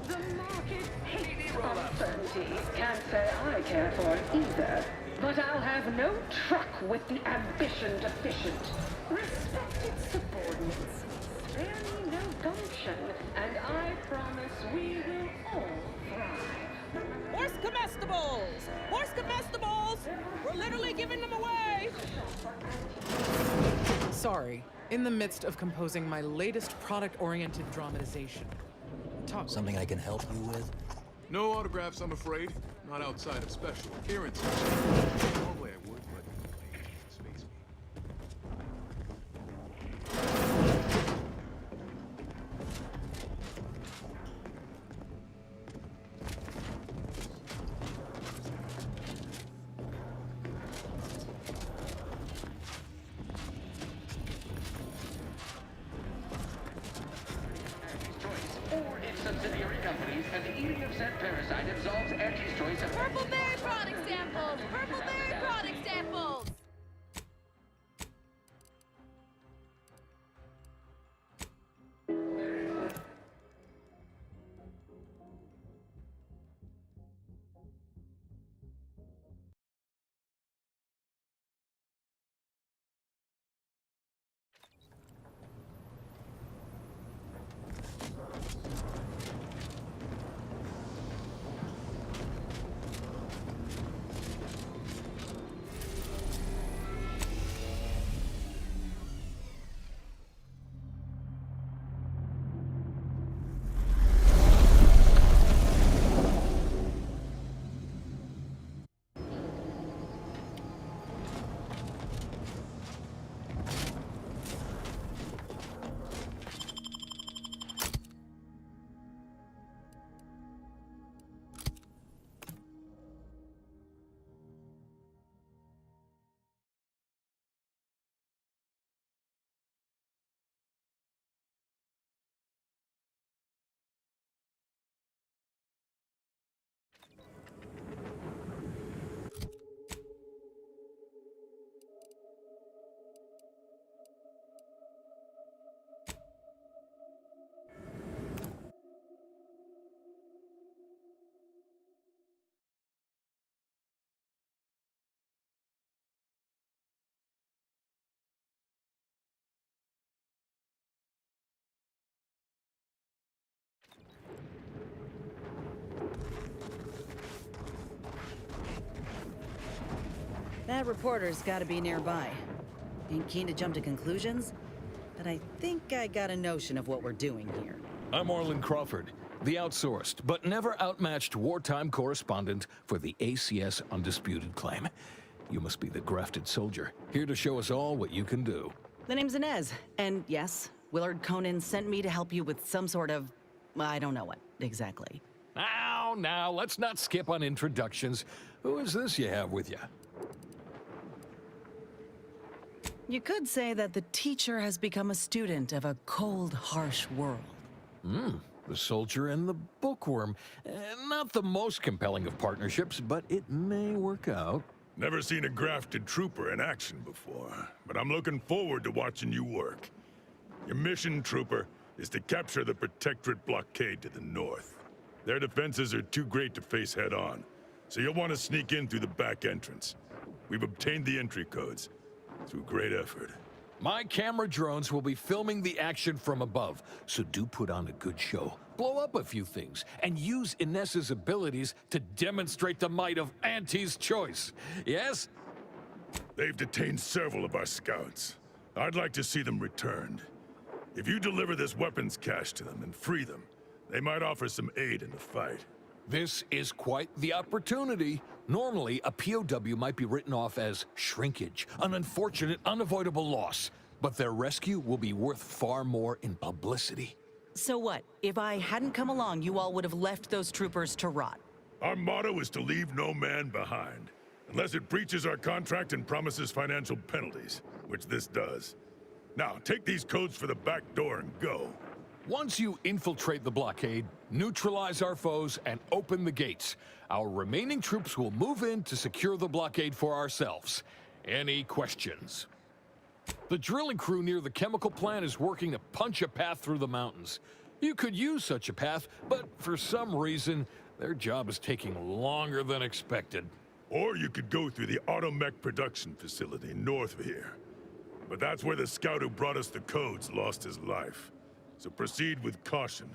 The market hates uncertainty. Can't say I care for it either. But I'll have no truck with the ambition deficient. Respected subordinates. Spare me no gumption, and I promise we will all thrive. Horse comestibles! Horse comestibles! We're literally giving them away! Sorry, in the midst of composing my latest product-oriented dramatization. Something I can help you with? No autographs, I'm afraid. Not outside of special appearances. Normally I would, but it's face me. Or its subsidiary companies, and the eating of said parasite absolves Angie's choice of Purple berry product samples! Purple berry product samples! That reporter's gotta be nearby. Ain't keen to jump to conclusions, but I think I got a notion of what we're doing here. I'm Orlin Crawford, the outsourced but never outmatched wartime correspondent for the ACS Undisputed Claim. You must be the grafted soldier, here to show us all what you can do. The name's Inez, and yes, Willard Conan sent me to help you with some sort of... I don't know what, exactly. Now, let's not skip on introductions. Who is this you have with you? You could say that the teacher has become a student of a cold, harsh world. The soldier and the bookworm. Not the most compelling of partnerships, but it may work out. Never seen a grafted trooper in action before, but I'm looking forward to watching you work. Your mission, trooper, is to capture the Protectorate blockade to the north. Their defenses are too great to face head-on, so you'll want to sneak in through the back entrance. We've obtained the entry codes through great effort. My camera drones will be filming the action from above, so do put on a good show. Blow up a few things, and use Inez's abilities to demonstrate the might of Auntie's choice. Yes? They've detained several of our scouts. I'd like to see them returned. If you deliver this weapons cache to them and free them, they might offer some aid in the fight. This is quite the opportunity. Normally, a POW might be written off as shrinkage, an unfortunate, unavoidable loss. But their rescue will be worth far more in publicity. So what? If I hadn't come along, you all would have left those troopers to rot. Our motto is to leave no man behind, unless it breaches our contract and promises financial penalties, which this does. Now, take these codes for the back door and go. Once you infiltrate the blockade, neutralize our foes, and open the gates, our remaining troops will move in to secure the blockade for ourselves. Any questions? The drilling crew near the chemical plant is working to punch a path through the mountains. You could use such a path, but for some reason, their job is taking longer than expected. Or you could go through the automech production facility north of here. But that's where the scout who brought us the codes lost his life. So proceed with caution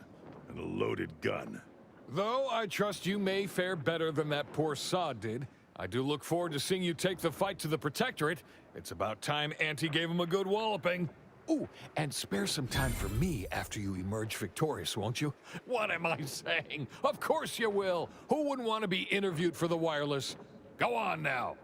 and a loaded gun. Though I trust you may fare better than that poor sod did, I do look forward to seeing you take the fight to the Protectorate. It's about time Auntie gave him a good walloping. Ooh, and spare some time for me after you emerge victorious, won't you? What am I saying? Of course you will. Who wouldn't want to be interviewed for the wireless? Go on now.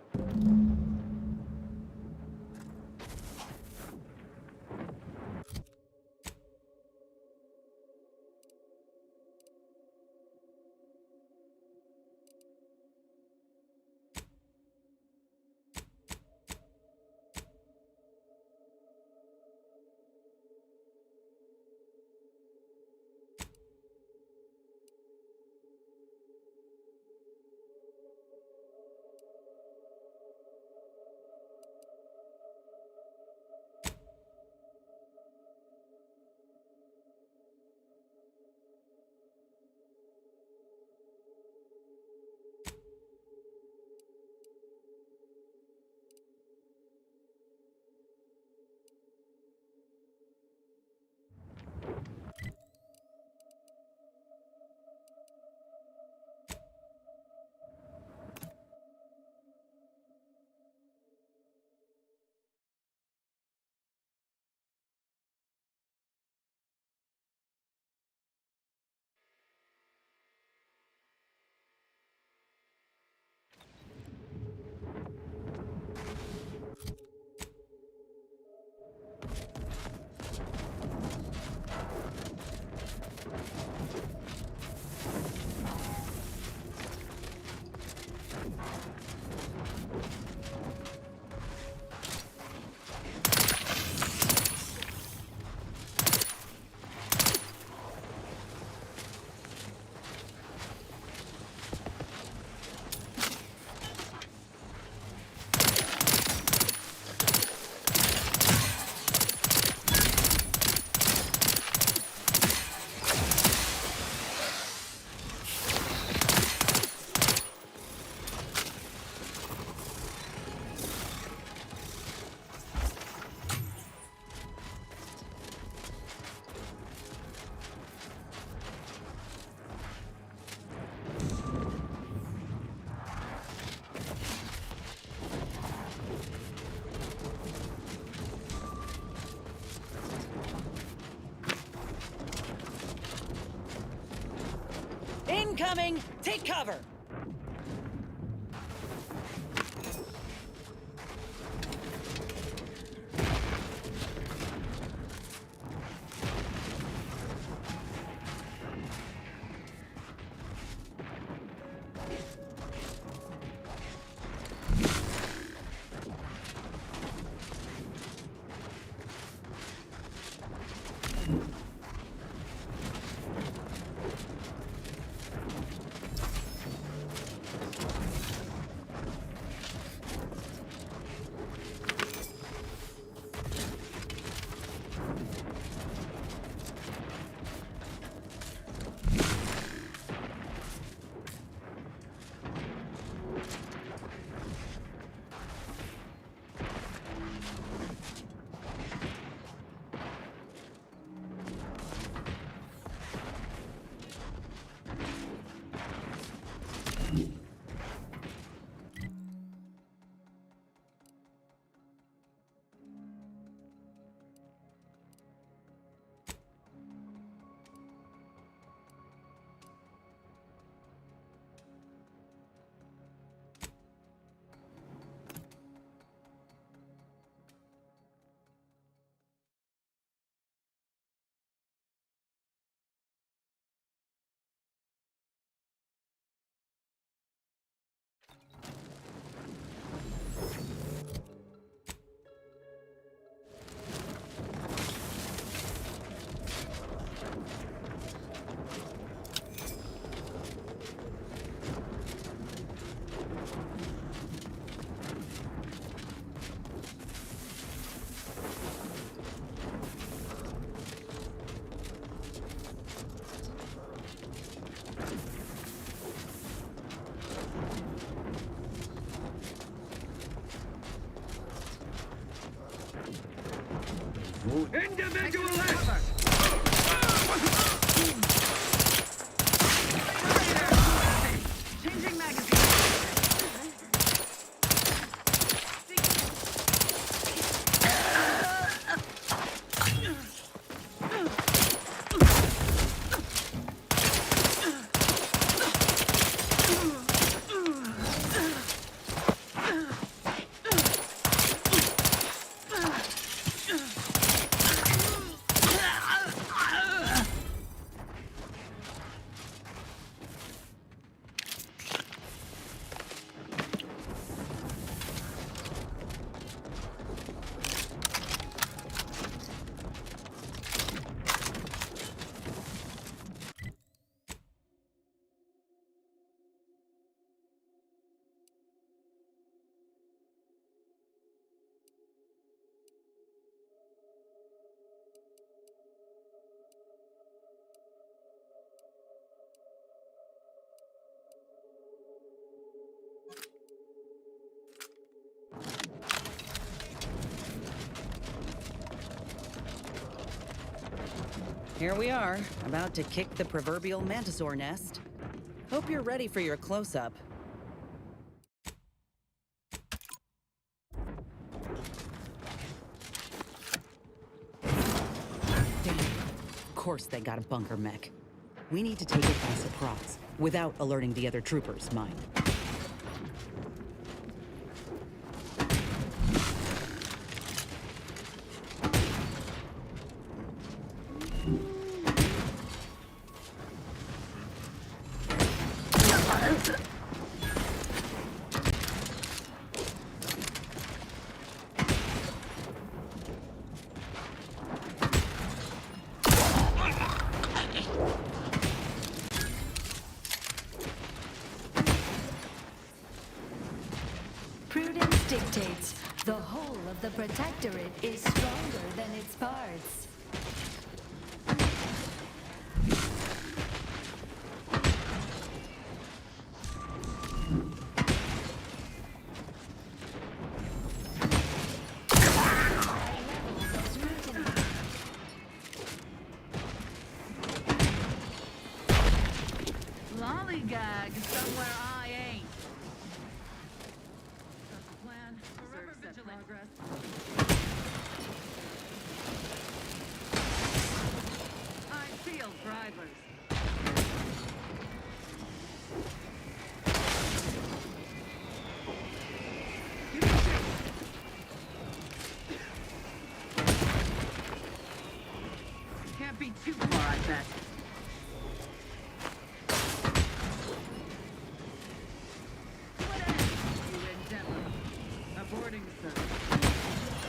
Incoming! Take cover! Individualist! Changing magazine. Here we are, about to kick the proverbial mantisaur nest. Hope you're ready for your close-up. Damn. Of course they got a bunker mech. We need to take it by surprise, without alerting the other troopers, mind. Prudence dictates the whole of the Protectorate is stronger than its parts. Lollygag somewhere I ain't. Plan. Forever vigilant. Progress. I feel drivers. too far, I bet.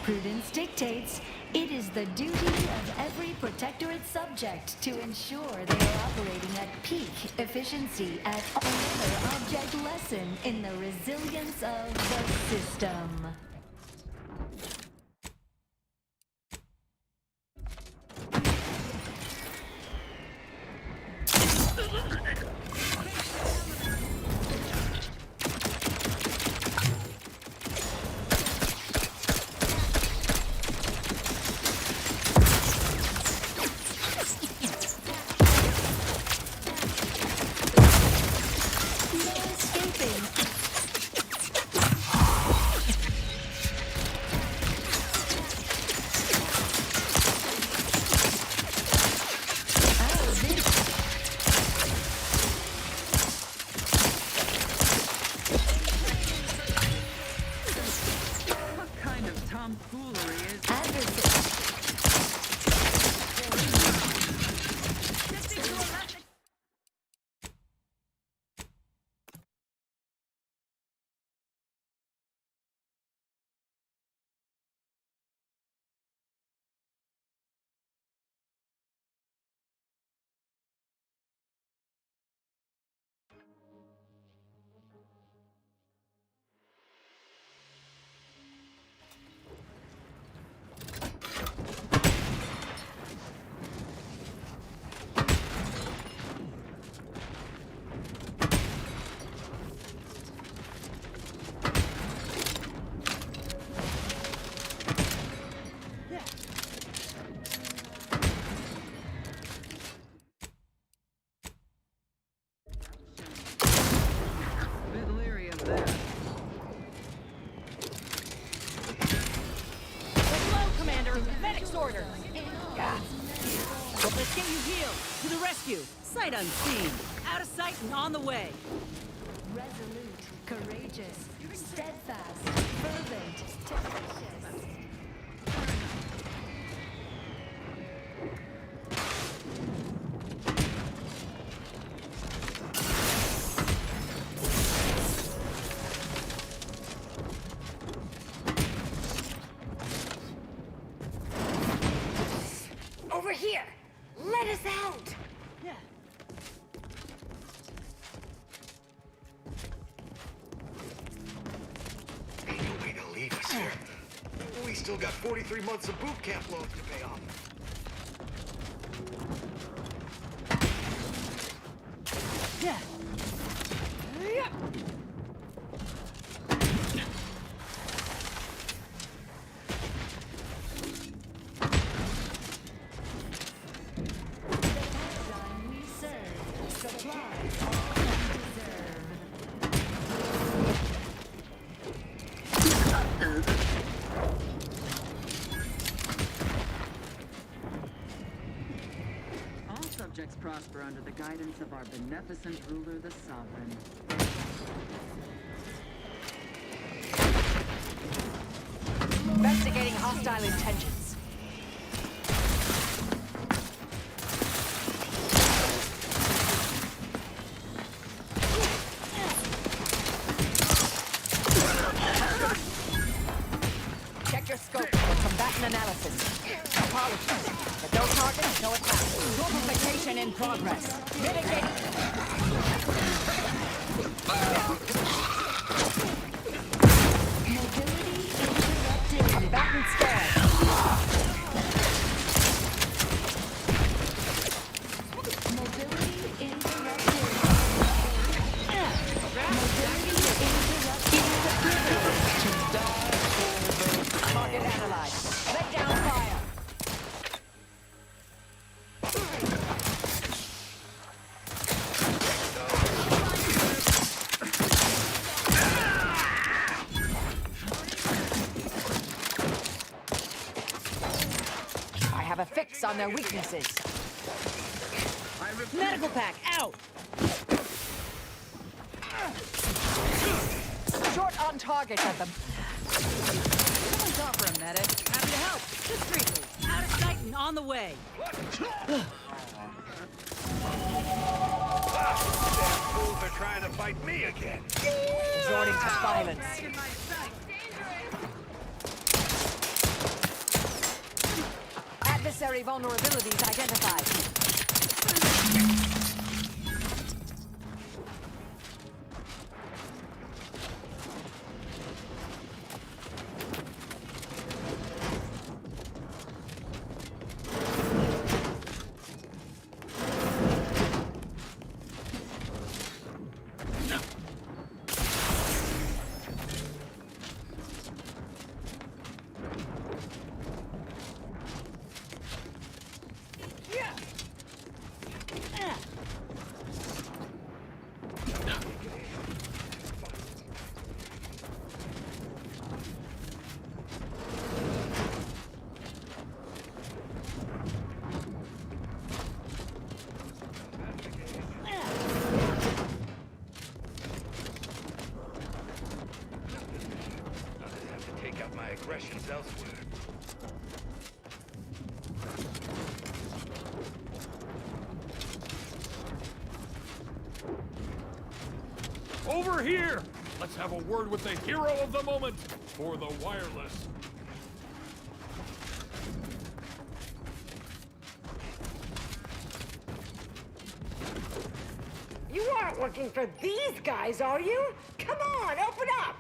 Prudence dictates it is the duty of every Protectorate subject to ensure they are operating at peak efficiency at another object lesson in the resilience of the system. Let's get you healed. To the rescue. Sight unseen. Out of sight and on the way. Resolute, courageous, steadfast, fervent, tenacious. Over here! Let us out! Yeah. Ain't no way to leave us here. We still got 43 months of boot camp loans to pay off. Yeah. Yeah. Subjects prosper under the guidance of our beneficent ruler, the Sovereign. Investigating hostile intentions. Check your scope for combatant analysis. Apologies, but no targets, no attack. Globalization in progress. Mitigate. Mobility interrupted. Combatant scared. Mobility interrupted. Mobility interrupted. Target analyzed. Lay down fire. I have a fix on their weaknesses. Medical pack out. Short on target at them. Nice offering, medic. Happy to help. Discreetly. Out of sight and on the way. Damn fools are trying to fight me again. Resorting to violence. Adversary vulnerabilities identified. Aggressions elsewhere. Over here! Let's have a word with the hero of the moment for the wireless. You aren't looking for these guys, are you? Come on, open up!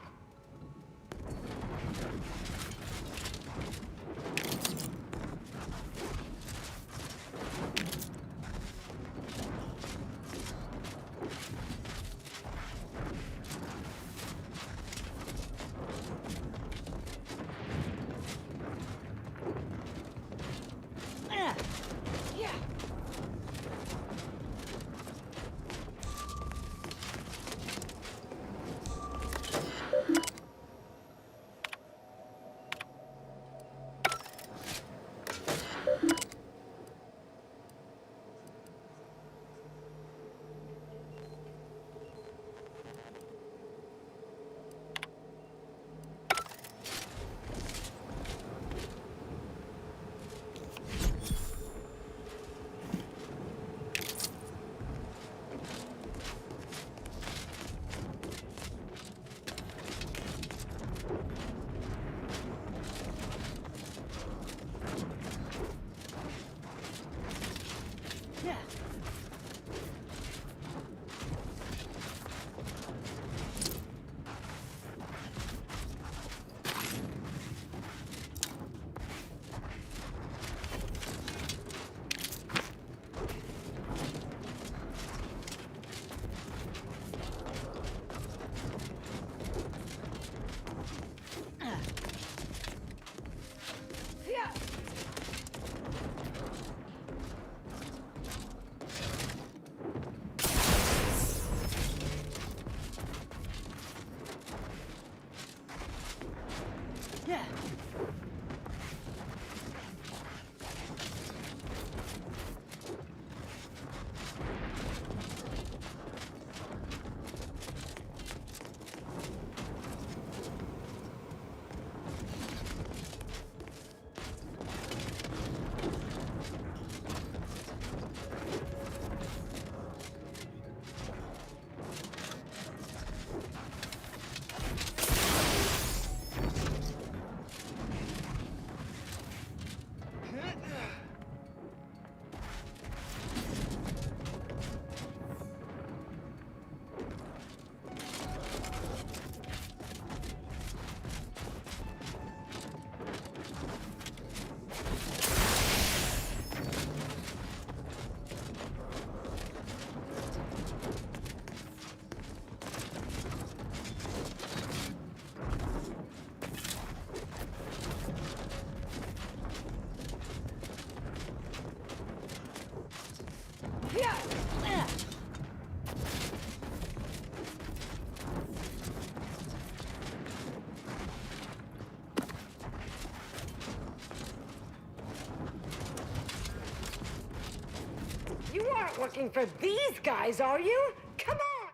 You aren't looking for these guys, are you? Come on!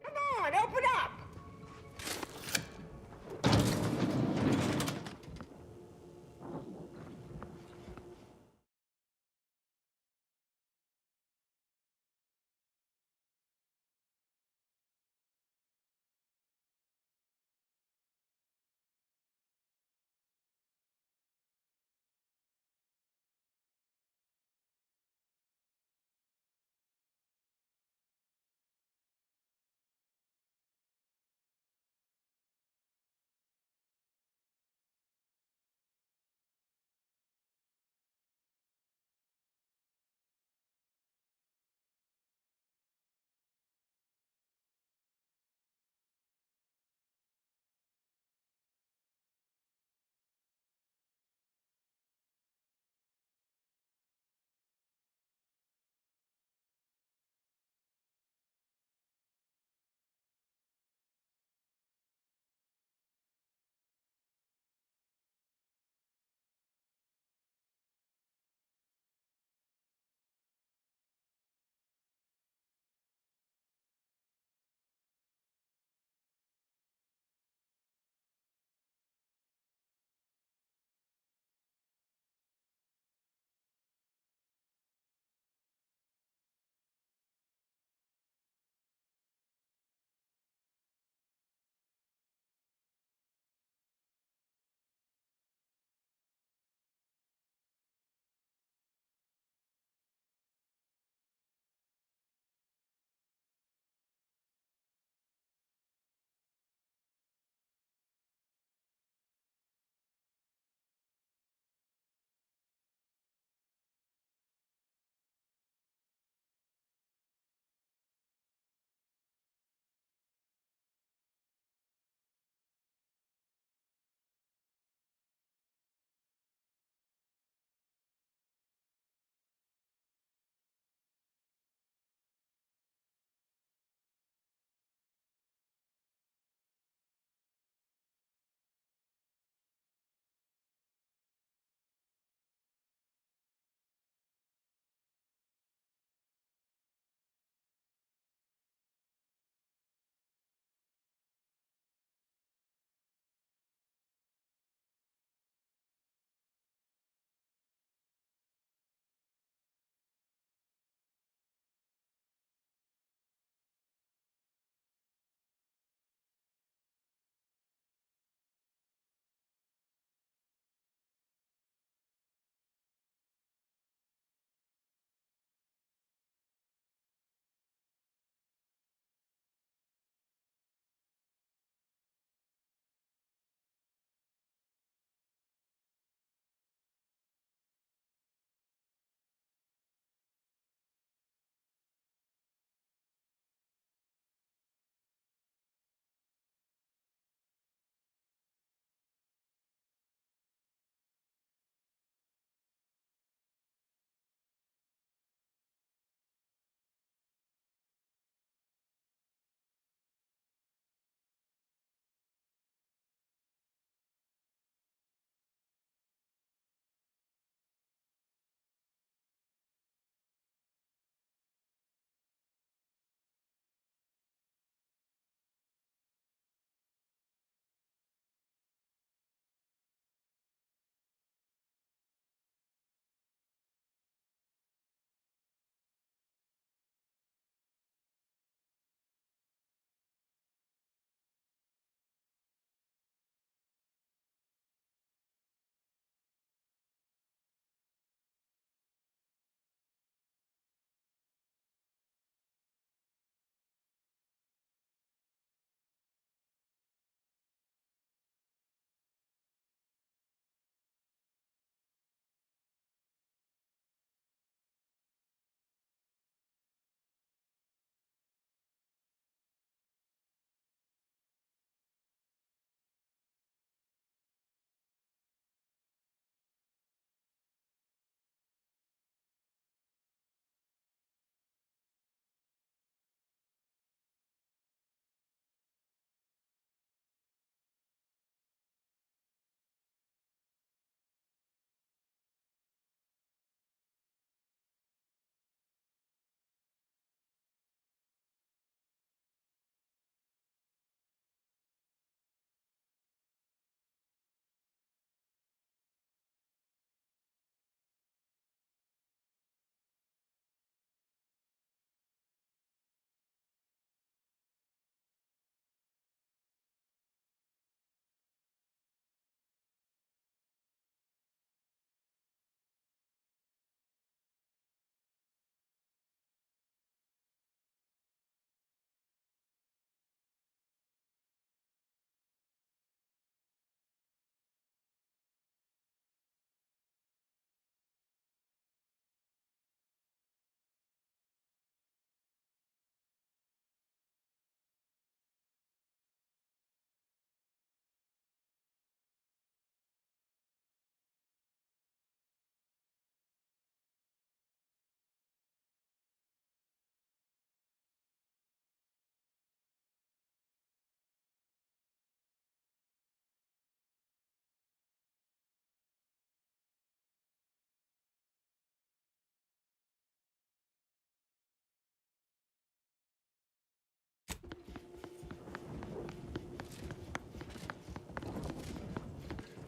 Come on, open up!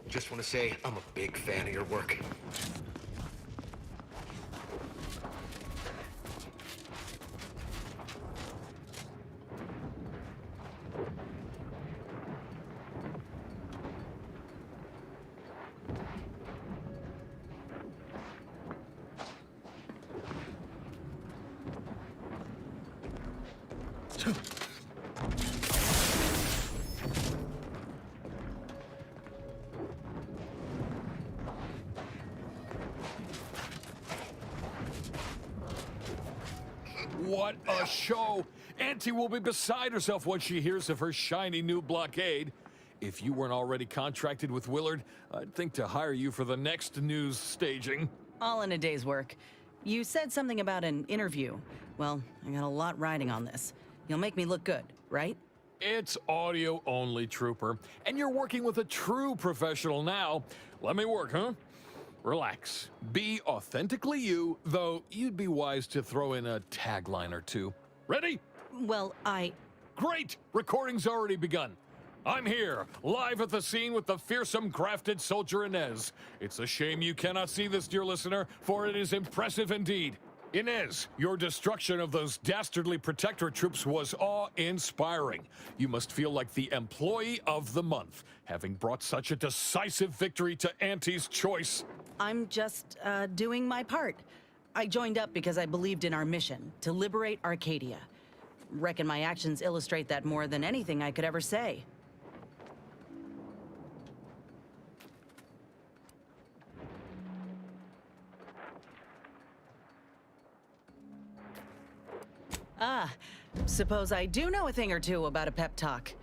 Just want to say I'm a big fan of your work. What a show! Auntie will be beside herself when she hears of her shiny new blockade. If you weren't already contracted with Willard, I'd think to hire you for the next news staging. All in a day's work. You said something about an interview. Well, I got a lot riding on this. You'll make me look good, right? It's audio only, Trooper. And you're working with a true professional now. Let me work, huh? Relax. Be authentically you, though you'd be wise to throw in a tagline or two. Ready? Well, Great! Recording's already begun. I'm here, live at the scene with the fearsome grafted soldier Inez. It's a shame you cannot see this, dear listener, for it is impressive indeed. Inez, your destruction of those dastardly Protectorate troops was awe-inspiring. You must feel like the employee of the month, having brought such a decisive victory to Auntie's choice. I'm just, doing my part. I joined up because I believed in our mission, to liberate Arcadia. Reckon my actions illustrate that more than anything I could ever say. Suppose I do know a thing or two about a pep talk.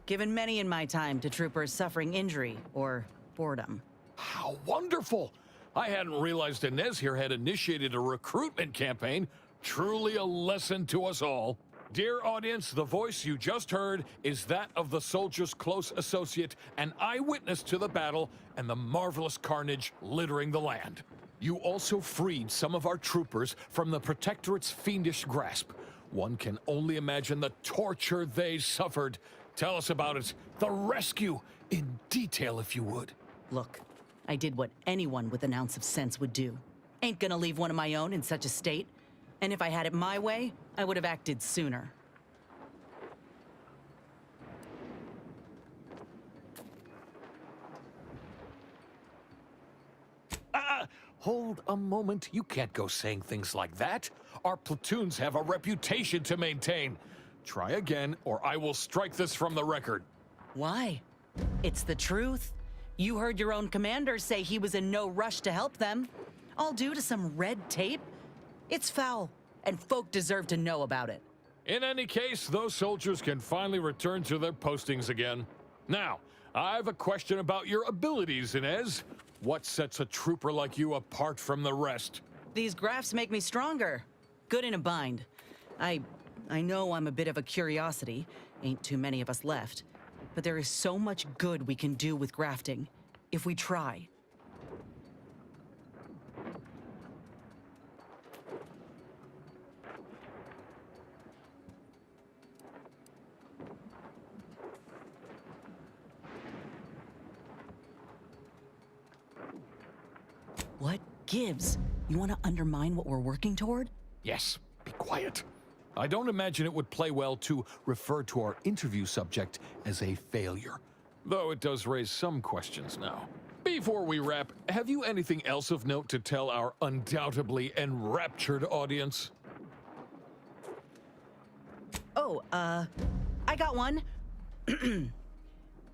Given many in my time to troopers suffering injury or boredom. How wonderful! I hadn't realized Inez here had initiated a recruitment campaign. Truly a lesson to us all. Dear audience, the voice you just heard is that of the soldier's close associate, an eyewitness to the battle and the marvelous carnage littering the land. You also freed some of our troopers from the Protectorate's fiendish grasp. One can only imagine the torture they suffered. Tell us about it. The rescue, in detail if you would. Look, I did what anyone with an ounce of sense would do. Ain't gonna leave one of my own in such a state. And if I had it my way, I would have acted sooner. Hold a moment. You can't go saying things like that. Our platoons have a reputation to maintain. Try again, or I will strike this from the record. Why? It's the truth. You heard your own commander say he was in no rush to help them. All due to some red tape? It's foul, and folk deserve to know about it. In any case, those soldiers can finally return to their postings again. Now, I have a question about your abilities, Inez. What sets a trooper like you apart from the rest? These graphs make me stronger. Good in a bind. I know I'm a bit of a curiosity. Ain't too many of us left. But there is so much good we can do with grafting, if we try. What gives? You want to undermine what we're working toward? Yes, be quiet. I don't imagine it would play well to refer to our interview subject as a failure, though it does raise some questions now. Before we wrap, have you anything else of note to tell our undoubtedly enraptured audience? Oh, I got one.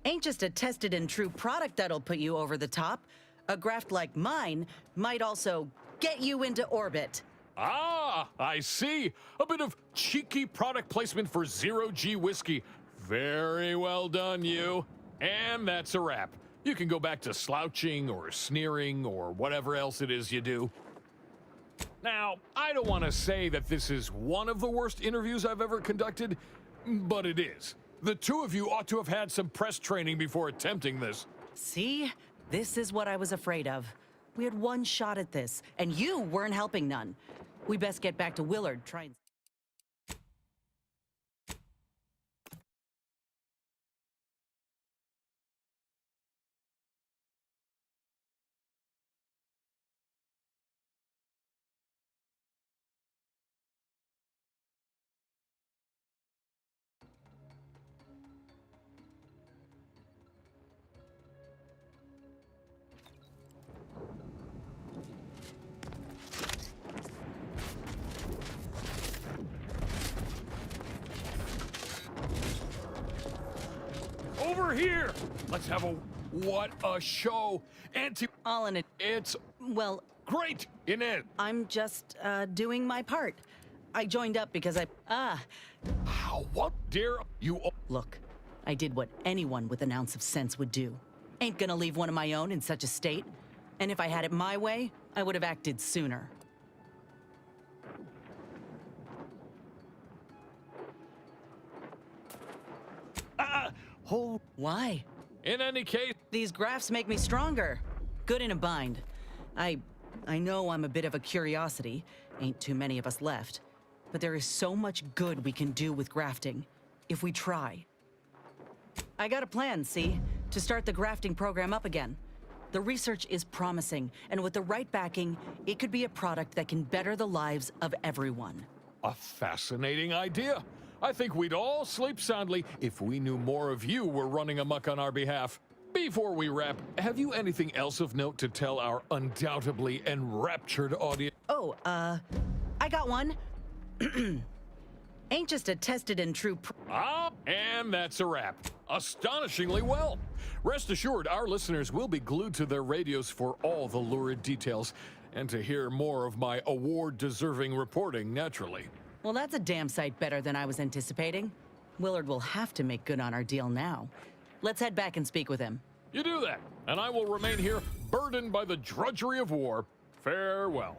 Ain't just a tested and true product that'll put you over the top. A graft like mine might also get you into orbit. Ah, I see. A bit of cheeky product placement for zero-G whiskey. Very well done, you. And that's a wrap. You can go back to slouching or sneering or whatever else it is you do. Now, I don't want to say that this is one of the worst interviews I've ever conducted, but it is. The two of you ought to have had some press training before attempting this. See? This is what I was afraid of. We had one shot at this, and you weren't helping none. We best get back to Willard, try and... We're here! Let's have a... What a show! All in it. It's... Well... Great! In it. I'm just, doing my part. I joined up because How? What? Dear... You... Look, I did what anyone with an ounce of sense would do. Ain't gonna leave one of my own in such a state. And if I had it my way, I would have acted sooner. Why? In any case... These graphs make me stronger. Good in a bind. I know I'm a bit of a curiosity. Ain't too many of us left. But there is so much good we can do with grafting, if we try. I got a plan, see? To start the grafting program up again. The research is promising, and with the right backing, it could be a product that can better the lives of everyone. A fascinating idea. I think we'd all sleep soundly if we knew more of you were running amok on our behalf. Before we wrap, have you anything else of note to tell our undoubtedly enraptured audience? Oh, I got one. Ain't just a tested and true and that's a wrap. Astonishingly well. Rest assured, our listeners will be glued to their radios for all the lurid details, and to hear more of my award-deserving reporting, naturally. Well, that's a damn sight better than I was anticipating. Willard will have to make good on our deal now. Let's head back and speak with him. You do that, and I will remain here, burdened by the drudgery of war. Farewell.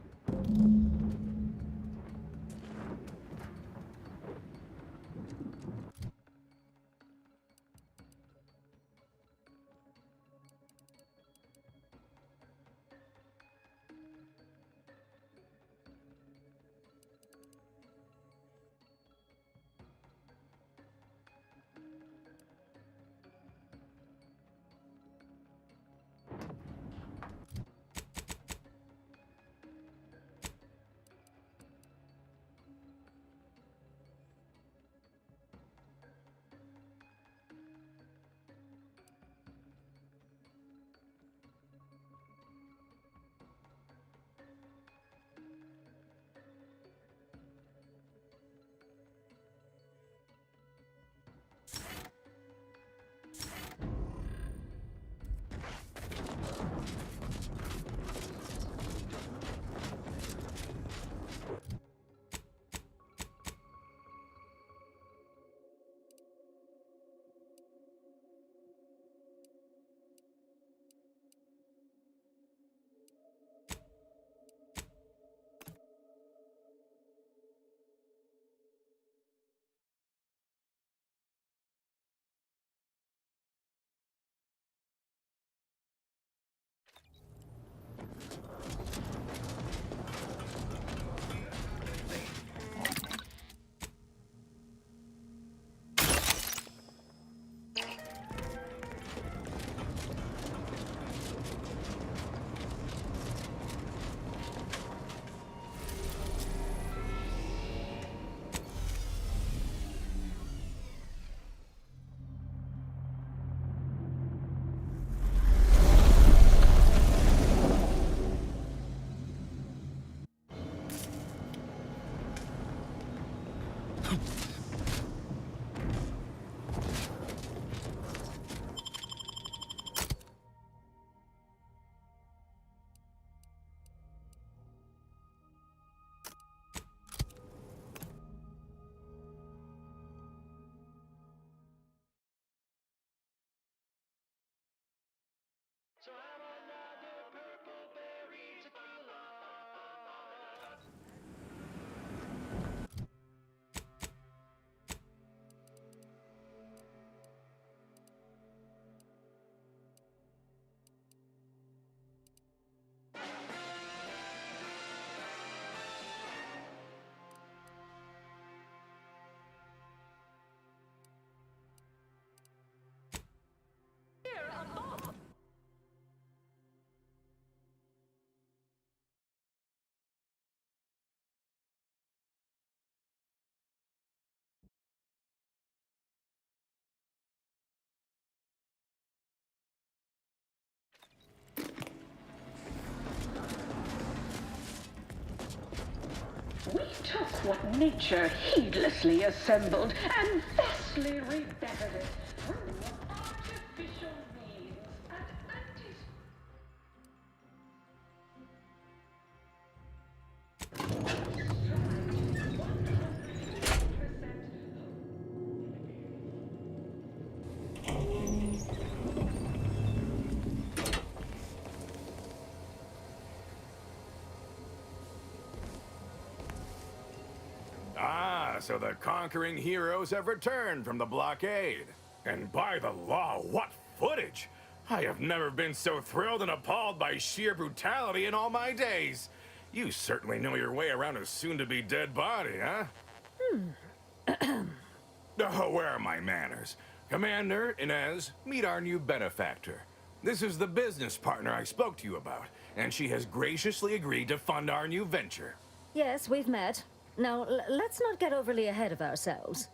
We took what nature heedlessly assembled and vastly rebettered it through artificial so the conquering heroes have returned from the blockade. And by the law, what footage! I have never been so thrilled and appalled by sheer brutality in all my days. You certainly know your way around a soon-to-be dead body, huh? Oh, where are my manners? Commander, Inez, meet our new benefactor. This is the business partner I spoke to you about, and she has graciously agreed to fund our new venture. Yes, we've met. Now, let's not get overly ahead of ourselves.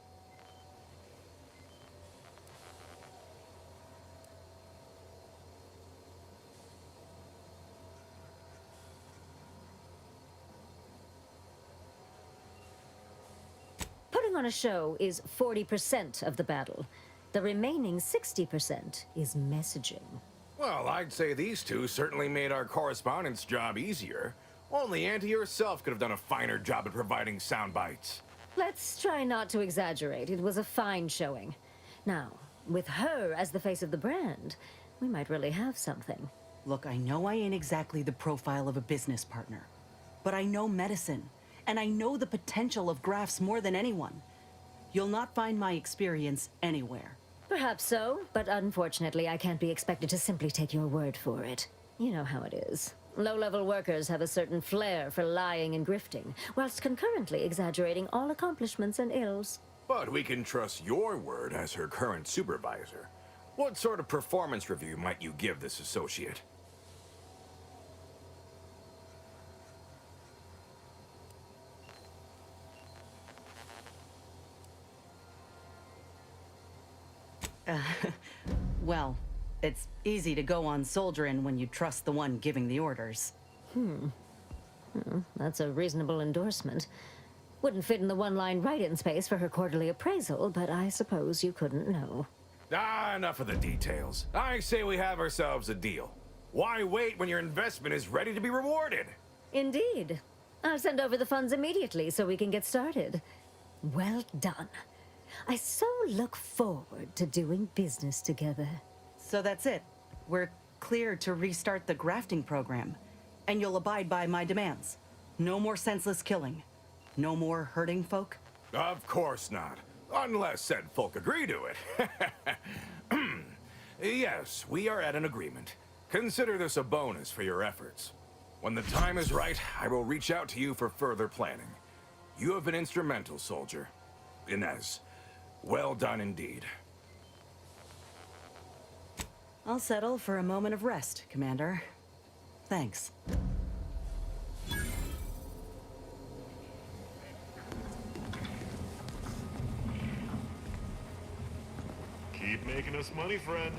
Putting on a show is 40% of the battle. The remaining 60% is messaging. Well, I'd say these two certainly made our correspondence job easier. Only Auntie herself could have done a finer job at providing sound bites. Let's try not to exaggerate. It was a fine showing. Now, with her as the face of the brand, we might really have something. Look, I know I ain't exactly the profile of a business partner, but I know medicine, and I know the potential of grafts more than anyone. You'll not find my experience anywhere. Perhaps so, but unfortunately I can't be expected to simply take your word for it. You know how it is. Low-level workers have a certain flair for lying and grifting, whilst concurrently exaggerating all accomplishments and ills. But we can trust your word as her current supervisor. What sort of performance review might you give this associate? Well, it's easy to go on soldiering when you trust the one giving the orders. That's a reasonable endorsement. Wouldn't fit in the one-line write-in space for her quarterly appraisal, but I suppose you couldn't know. Enough of the details. I say we have ourselves a deal. Why wait when your investment is ready to be rewarded? Indeed. I'll send over the funds immediately so we can get started. Well done. I so look forward to doing business together. So that's it. We're clear to restart the grafting program. And you'll abide by my demands. No more senseless killing. No more hurting folk? Of course not. Unless said folk agree to it. Yes, we are at an agreement. Consider this a bonus for your efforts. When the time is right, I will reach out to you for further planning. You have been instrumental, soldier. Inez, well done indeed. I'll settle for a moment of rest, Commander. Thanks. Keep making us money, friend.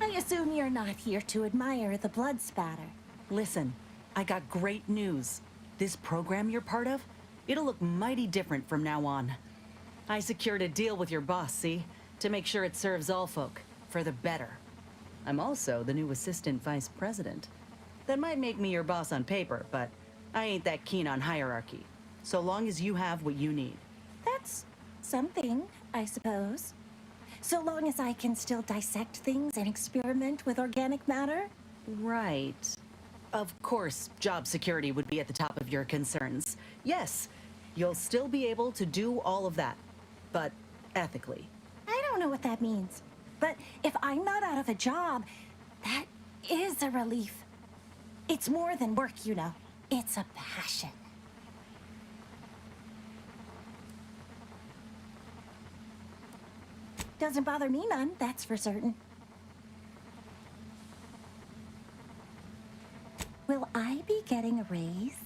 I assume you're not here to admire the blood spatter. Listen, I got great news. This program you're part of, it'll look mighty different from now on. I secured a deal with your boss, see? To make sure it serves all folk, for the better. I'm also the new assistant vice president. That might make me your boss on paper, but I ain't that keen on hierarchy. So long as you have what you need. That's something, I suppose. So long as I can still dissect things and experiment with organic matter? Right. Of course, job security would be at the top of your concerns. Yes, you'll still be able to do all of that, but ethically. I don't know what that means. But if I'm not out of a job, that is a relief. It's more than work, you know. It's a passion. Doesn't bother me none, that's for certain. Will I be getting a raise?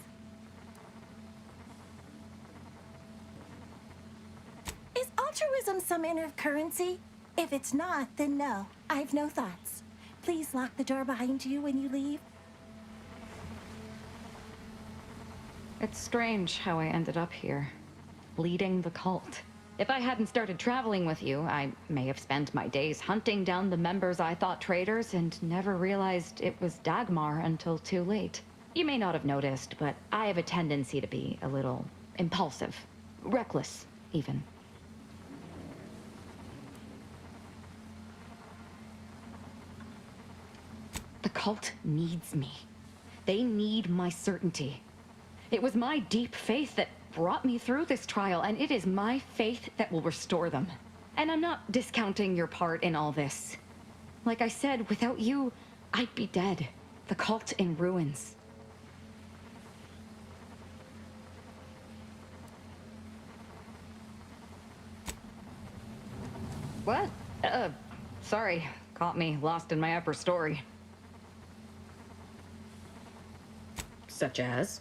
Is altruism some inner currency? If it's not, then no. I've no thoughts. Please lock the door behind you when you leave. It's strange how I ended up here, leading the cult. If I hadn't started traveling with you, I may have spent my days hunting down the members I thought traitors and never realized it was Dagmar until too late. You may not have noticed, but I have a tendency to be a little impulsive, reckless, even. The cult needs me. They need my certainty. It was my deep faith that brought me through this trial, and it is my faith that will restore them. And I'm not discounting your part in all this. Like I said, without you, I'd be dead. The cult in ruins. What? Sorry. Caught me lost in my upper story. Such as?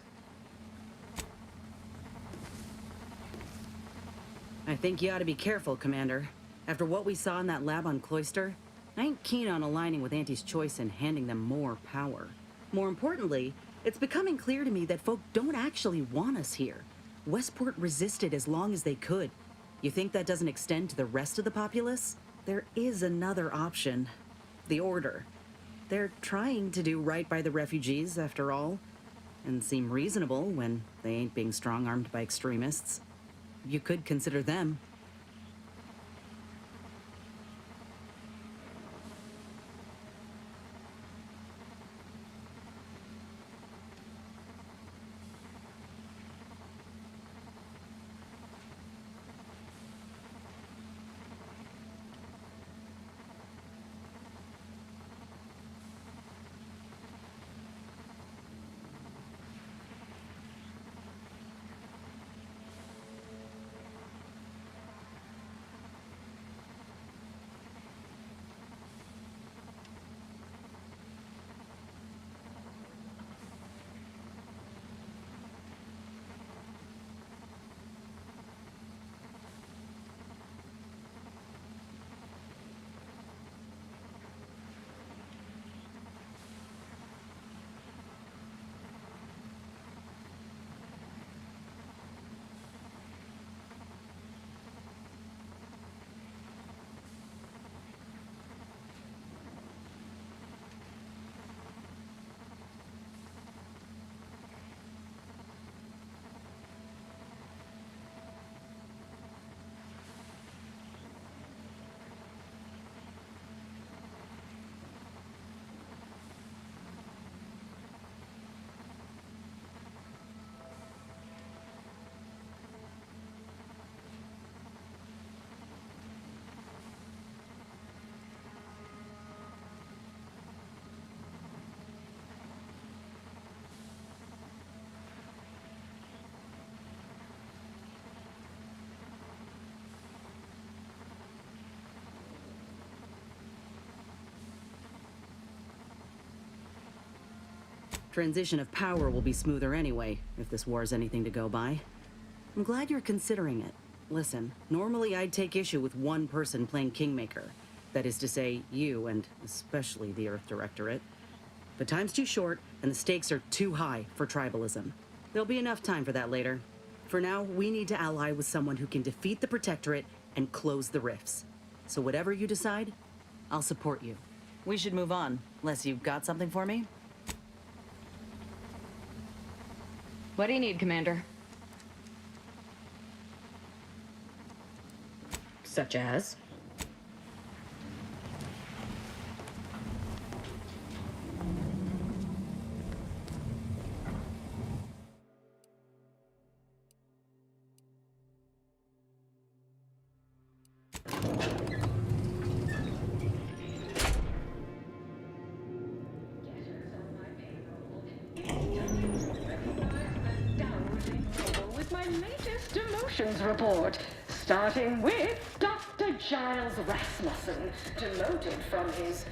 I think you ought to be careful, Commander. After what we saw in that lab on Cloister, I ain't keen on aligning with Auntie's choice and handing them more power. More importantly, it's becoming clear to me that folk don't actually want us here. Westport resisted as long as they could. You think that doesn't extend to the rest of the populace? There is another option. The Order. They're trying to do right by the refugees, after all, and seem reasonable when they ain't being strong-armed by extremists. You could consider them. Transition of power will be smoother anyway, if this war is anything to go by. I'm glad you're considering it. Listen, normally I'd take issue with one person playing Kingmaker. That is to say, you, and especially the Earth Directorate. But time's too short, and the stakes are too high for tribalism. There'll be enough time for that later. For now, we need to ally with someone who can defeat the Protectorate and close the rifts. So whatever you decide, I'll support you. We should move on, unless you've got something for me? What do you need, Commander? Such as? With my latest emotions report, starting with Dr. Giles Rasmussen, demoted from his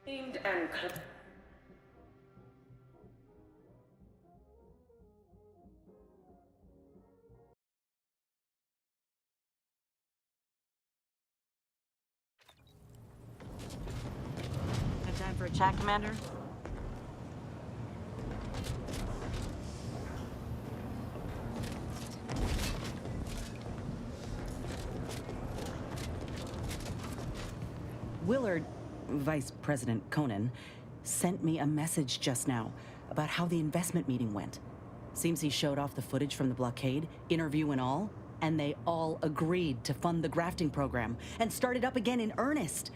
named and Time for a chat, Commander? Willard, Vice President Conan, sent me a message just now about how the investment meeting went. Seems he showed off the footage from the blockade, interview and all, and they all agreed to fund the grafting program and start it up again in earnest.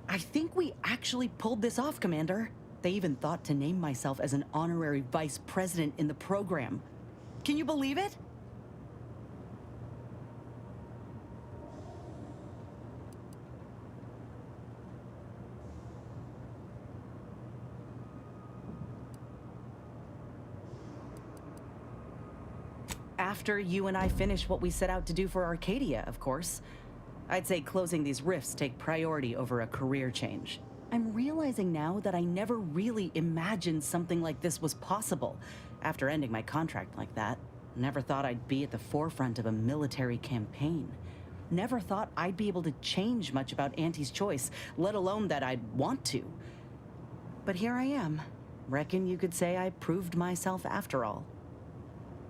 I think we actually pulled this off, Commander. They even thought to name myself as an honorary vice president in the program. Can you believe it? After you and I finish what we set out to do for Arcadia, of course. I'd say closing these rifts take priority over a career change. I'm realizing now that I never really imagined something like this was possible after ending my contract like that. Never thought I'd be at the forefront of a military campaign. Never thought I'd be able to change much about Auntie's choice, let alone that I'd want to. But here I am. Reckon you could say I proved myself after all.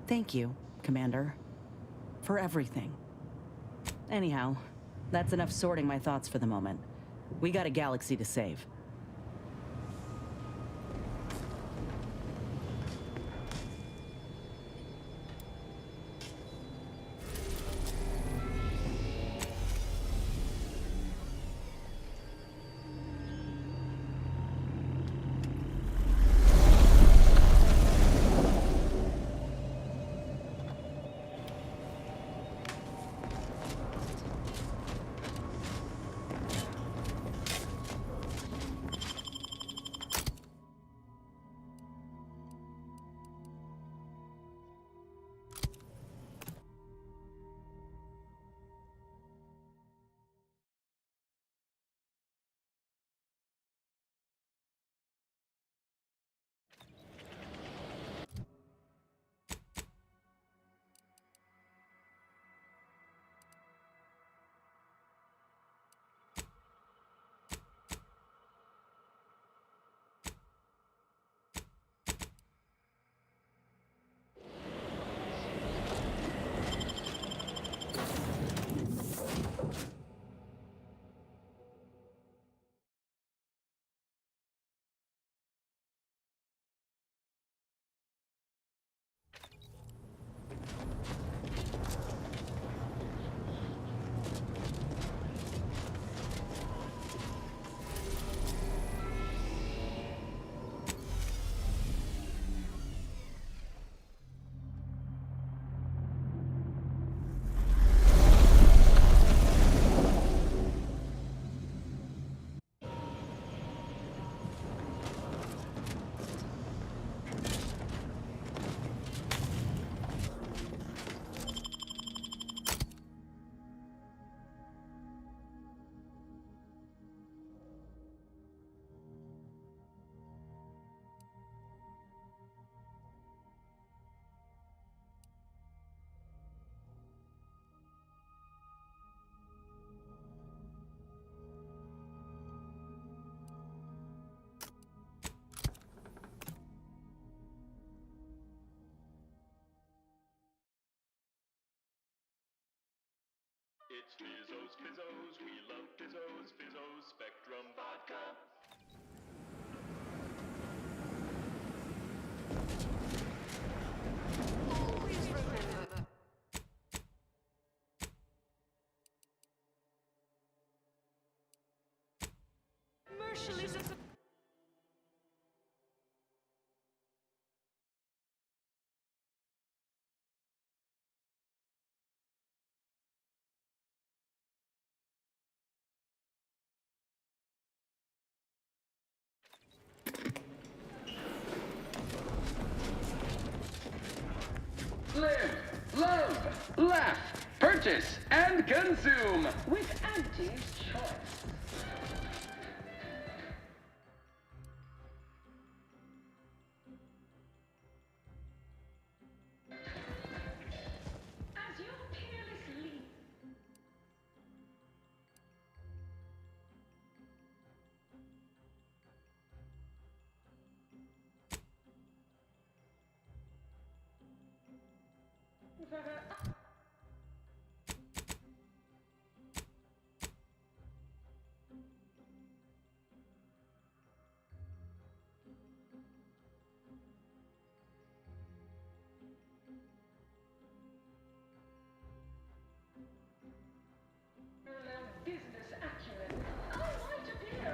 Thank you, Commander, for everything. Anyhow, that's enough sorting my thoughts for the moment. We got a galaxy to save. It's Fizzos, Fizzos, we love Fizzos, Fizzos, Spectrum Vodka. Always remember. Merciless. Live, love, laugh, purchase, and consume with Auntie's Choice. As your peerless lead. Business acumen. I might appear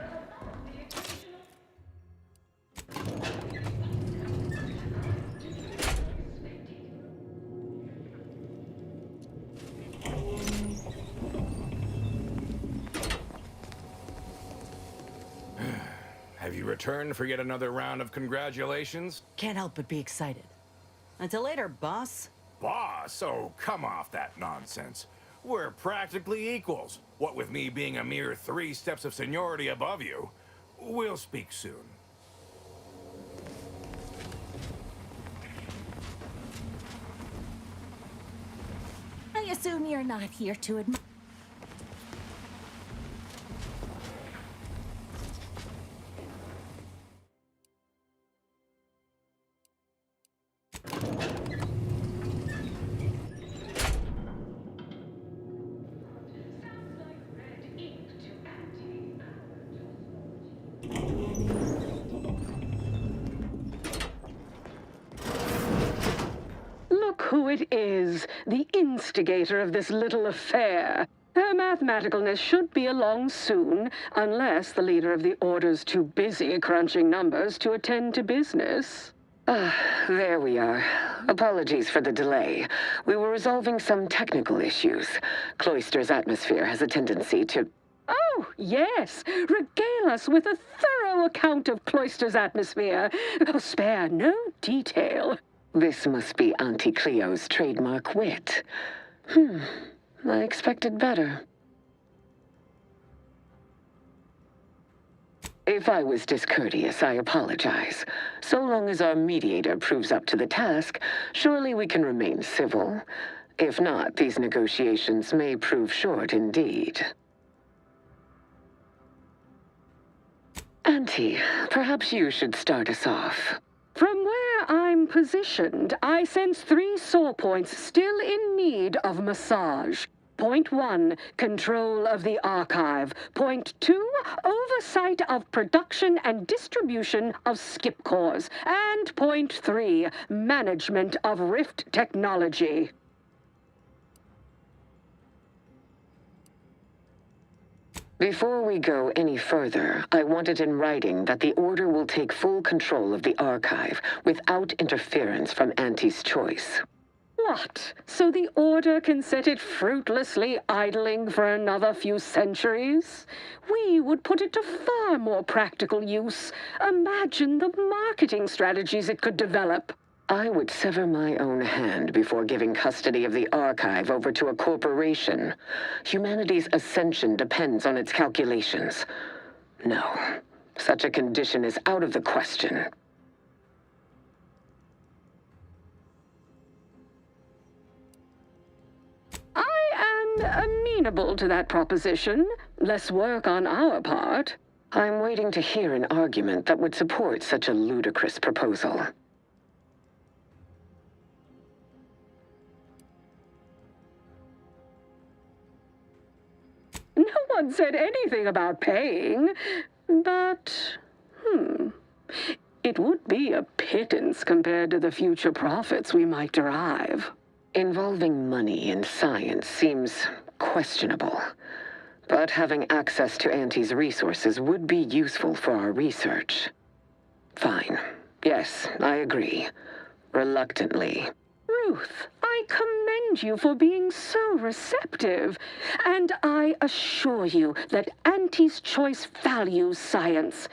Have you returned for yet another round of congratulations? Can't help but be excited. Until later, boss. Boss? Oh, come off that nonsense. We're practically equals. What with me being a mere 3 steps of seniority above you. We'll speak soon. I assume you're not here to admire. Look who it is, the instigator of this little affair. Her mathematicalness should be along soon, unless the leader of the Order's too busy crunching numbers to attend to business. There we are. Apologies for the delay. We were resolving some technical issues. Cloister's atmosphere has a tendency to... Oh, yes. Regale us with a thorough account of Cloister's atmosphere. Spare no detail. This must be Auntie Cleo's trademark wit. I expected better. If I was discourteous, I apologize. So long as our mediator proves up to the task, surely we can remain civil. If not, these negotiations may prove short indeed. Auntie, perhaps you should start us off. From where I'm positioned, I sense 3 sore points still in need of massage. Point 1, control of the archive. Point 2, oversight of production and distribution of skip cores. And point 3, management of Rift technology. Before we go any further, I want it in writing that the Order will take full control of the archive without interference from Auntie's choice. What? So the Order can set it fruitlessly idling for another few centuries? We would put it to far more practical use. Imagine the marketing strategies it could develop. I would sever my own hand before giving custody of the archive over to a corporation. Humanity's ascension depends on its calculations. No, such a condition is out of the question. I am amenable to that proposition. Less work on our part. I'm waiting to hear an argument that would support such a ludicrous proposal. No one said anything about paying, but, it would be a pittance compared to the future profits we might derive. Involving money in science seems questionable, but having access to Auntie's resources would be useful for our research. Fine. Yes, I agree. Reluctantly. Ruth, I commend you for being so receptive, and I assure you that Auntie's choice values science.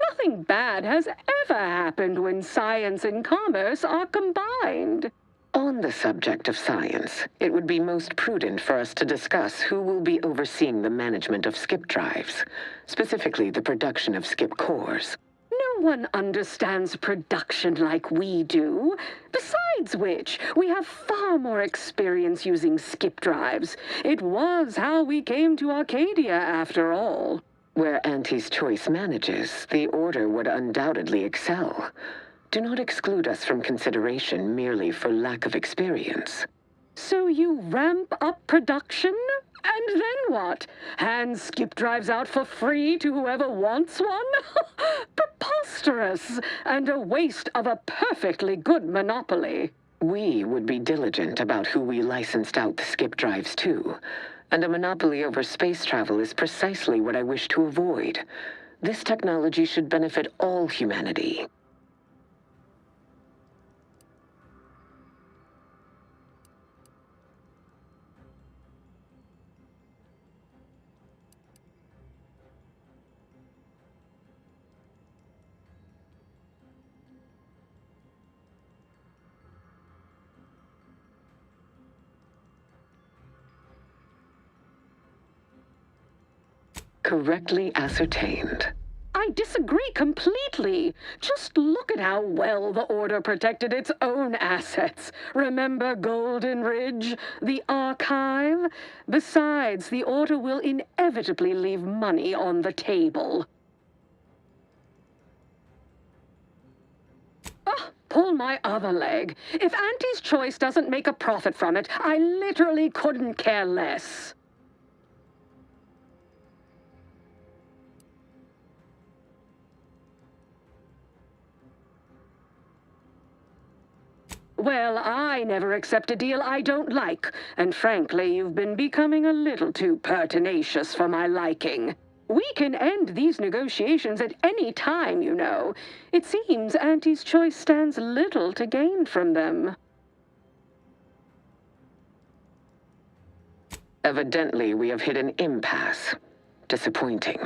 Nothing bad has ever happened when science and commerce are combined. On the subject of science, it would be most prudent for us to discuss who will be overseeing the management of skip drives, specifically the production of skip cores. No one understands production like we do. Besides which, we have far more experience using skip drives. It was how we came to Arcadia, after all. Where Auntie's choice manages, the Order would undoubtedly excel. Do not exclude us from consideration merely for lack of experience. So you ramp up production? And then what? Hand skip drives out for free to whoever wants one? Preposterous, and a waste of a perfectly good monopoly. We would be diligent about who we licensed out the skip drives to, and a monopoly over space travel is precisely what I wish to avoid. This technology should benefit all humanity. correctly ascertained. I disagree completely. Just look at how well the Order protected its own assets. Remember Golden Ridge, the Archive? Besides, the Order will inevitably leave money on the table. Oh, pull my other leg. If Auntie's Choice doesn't make a profit from it, I literally couldn't care less. Well, I never accept a deal I don't like, and frankly, you've been becoming a little too pertinacious for my liking. We can end these negotiations at any time, you know. It seems Auntie's Choice stands little to gain from them. Evidently, we have hit an impasse. Disappointing.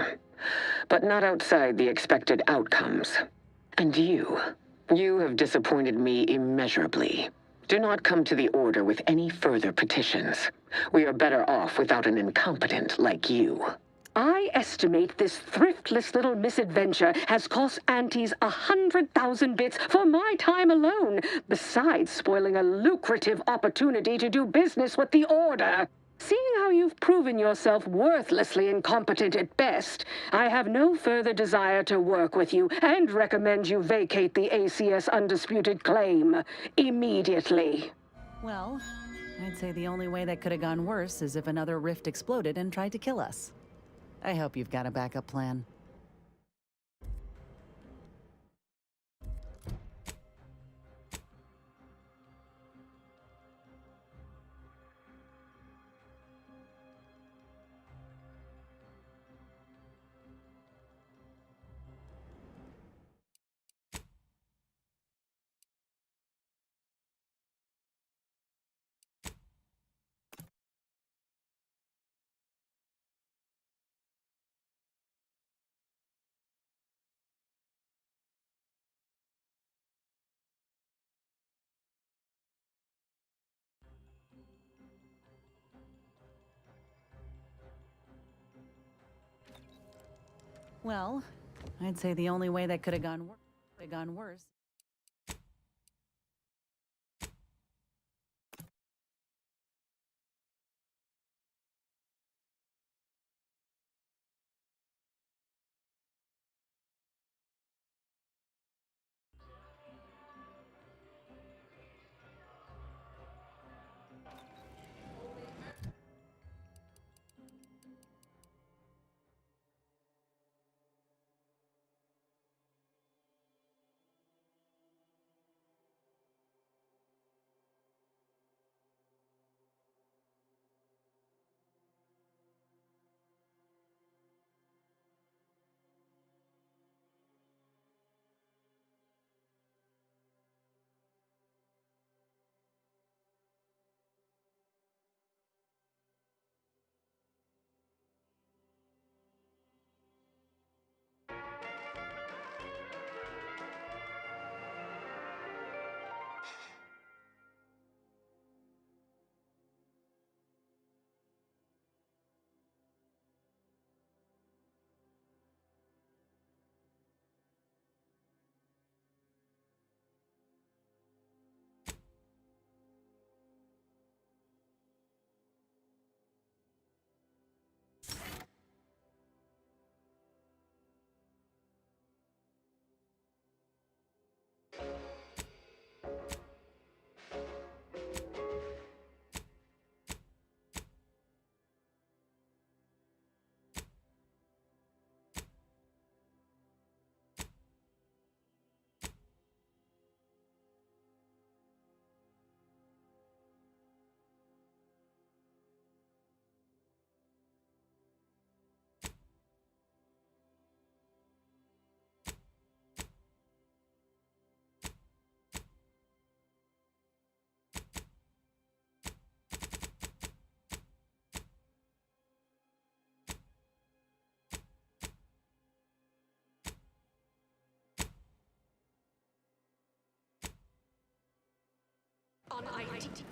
But not outside the expected outcomes. And you have disappointed me immeasurably. Do not come to the Order with any further petitions. We are better off without an incompetent like you. I estimate this thriftless little misadventure has cost Aunties 100,000 bits for my time alone, besides spoiling a lucrative opportunity to do business with the Order. Seeing how you've proven yourself worthlessly incompetent at best, I have no further desire to work with you and recommend you vacate the ACS Undisputed Claim immediately. Well, I'd say the only way that could have gone worse is if another rift exploded and tried to kill us. I hope you've got a backup plan. Well, I'd say the only way that could have gone worse. On IT.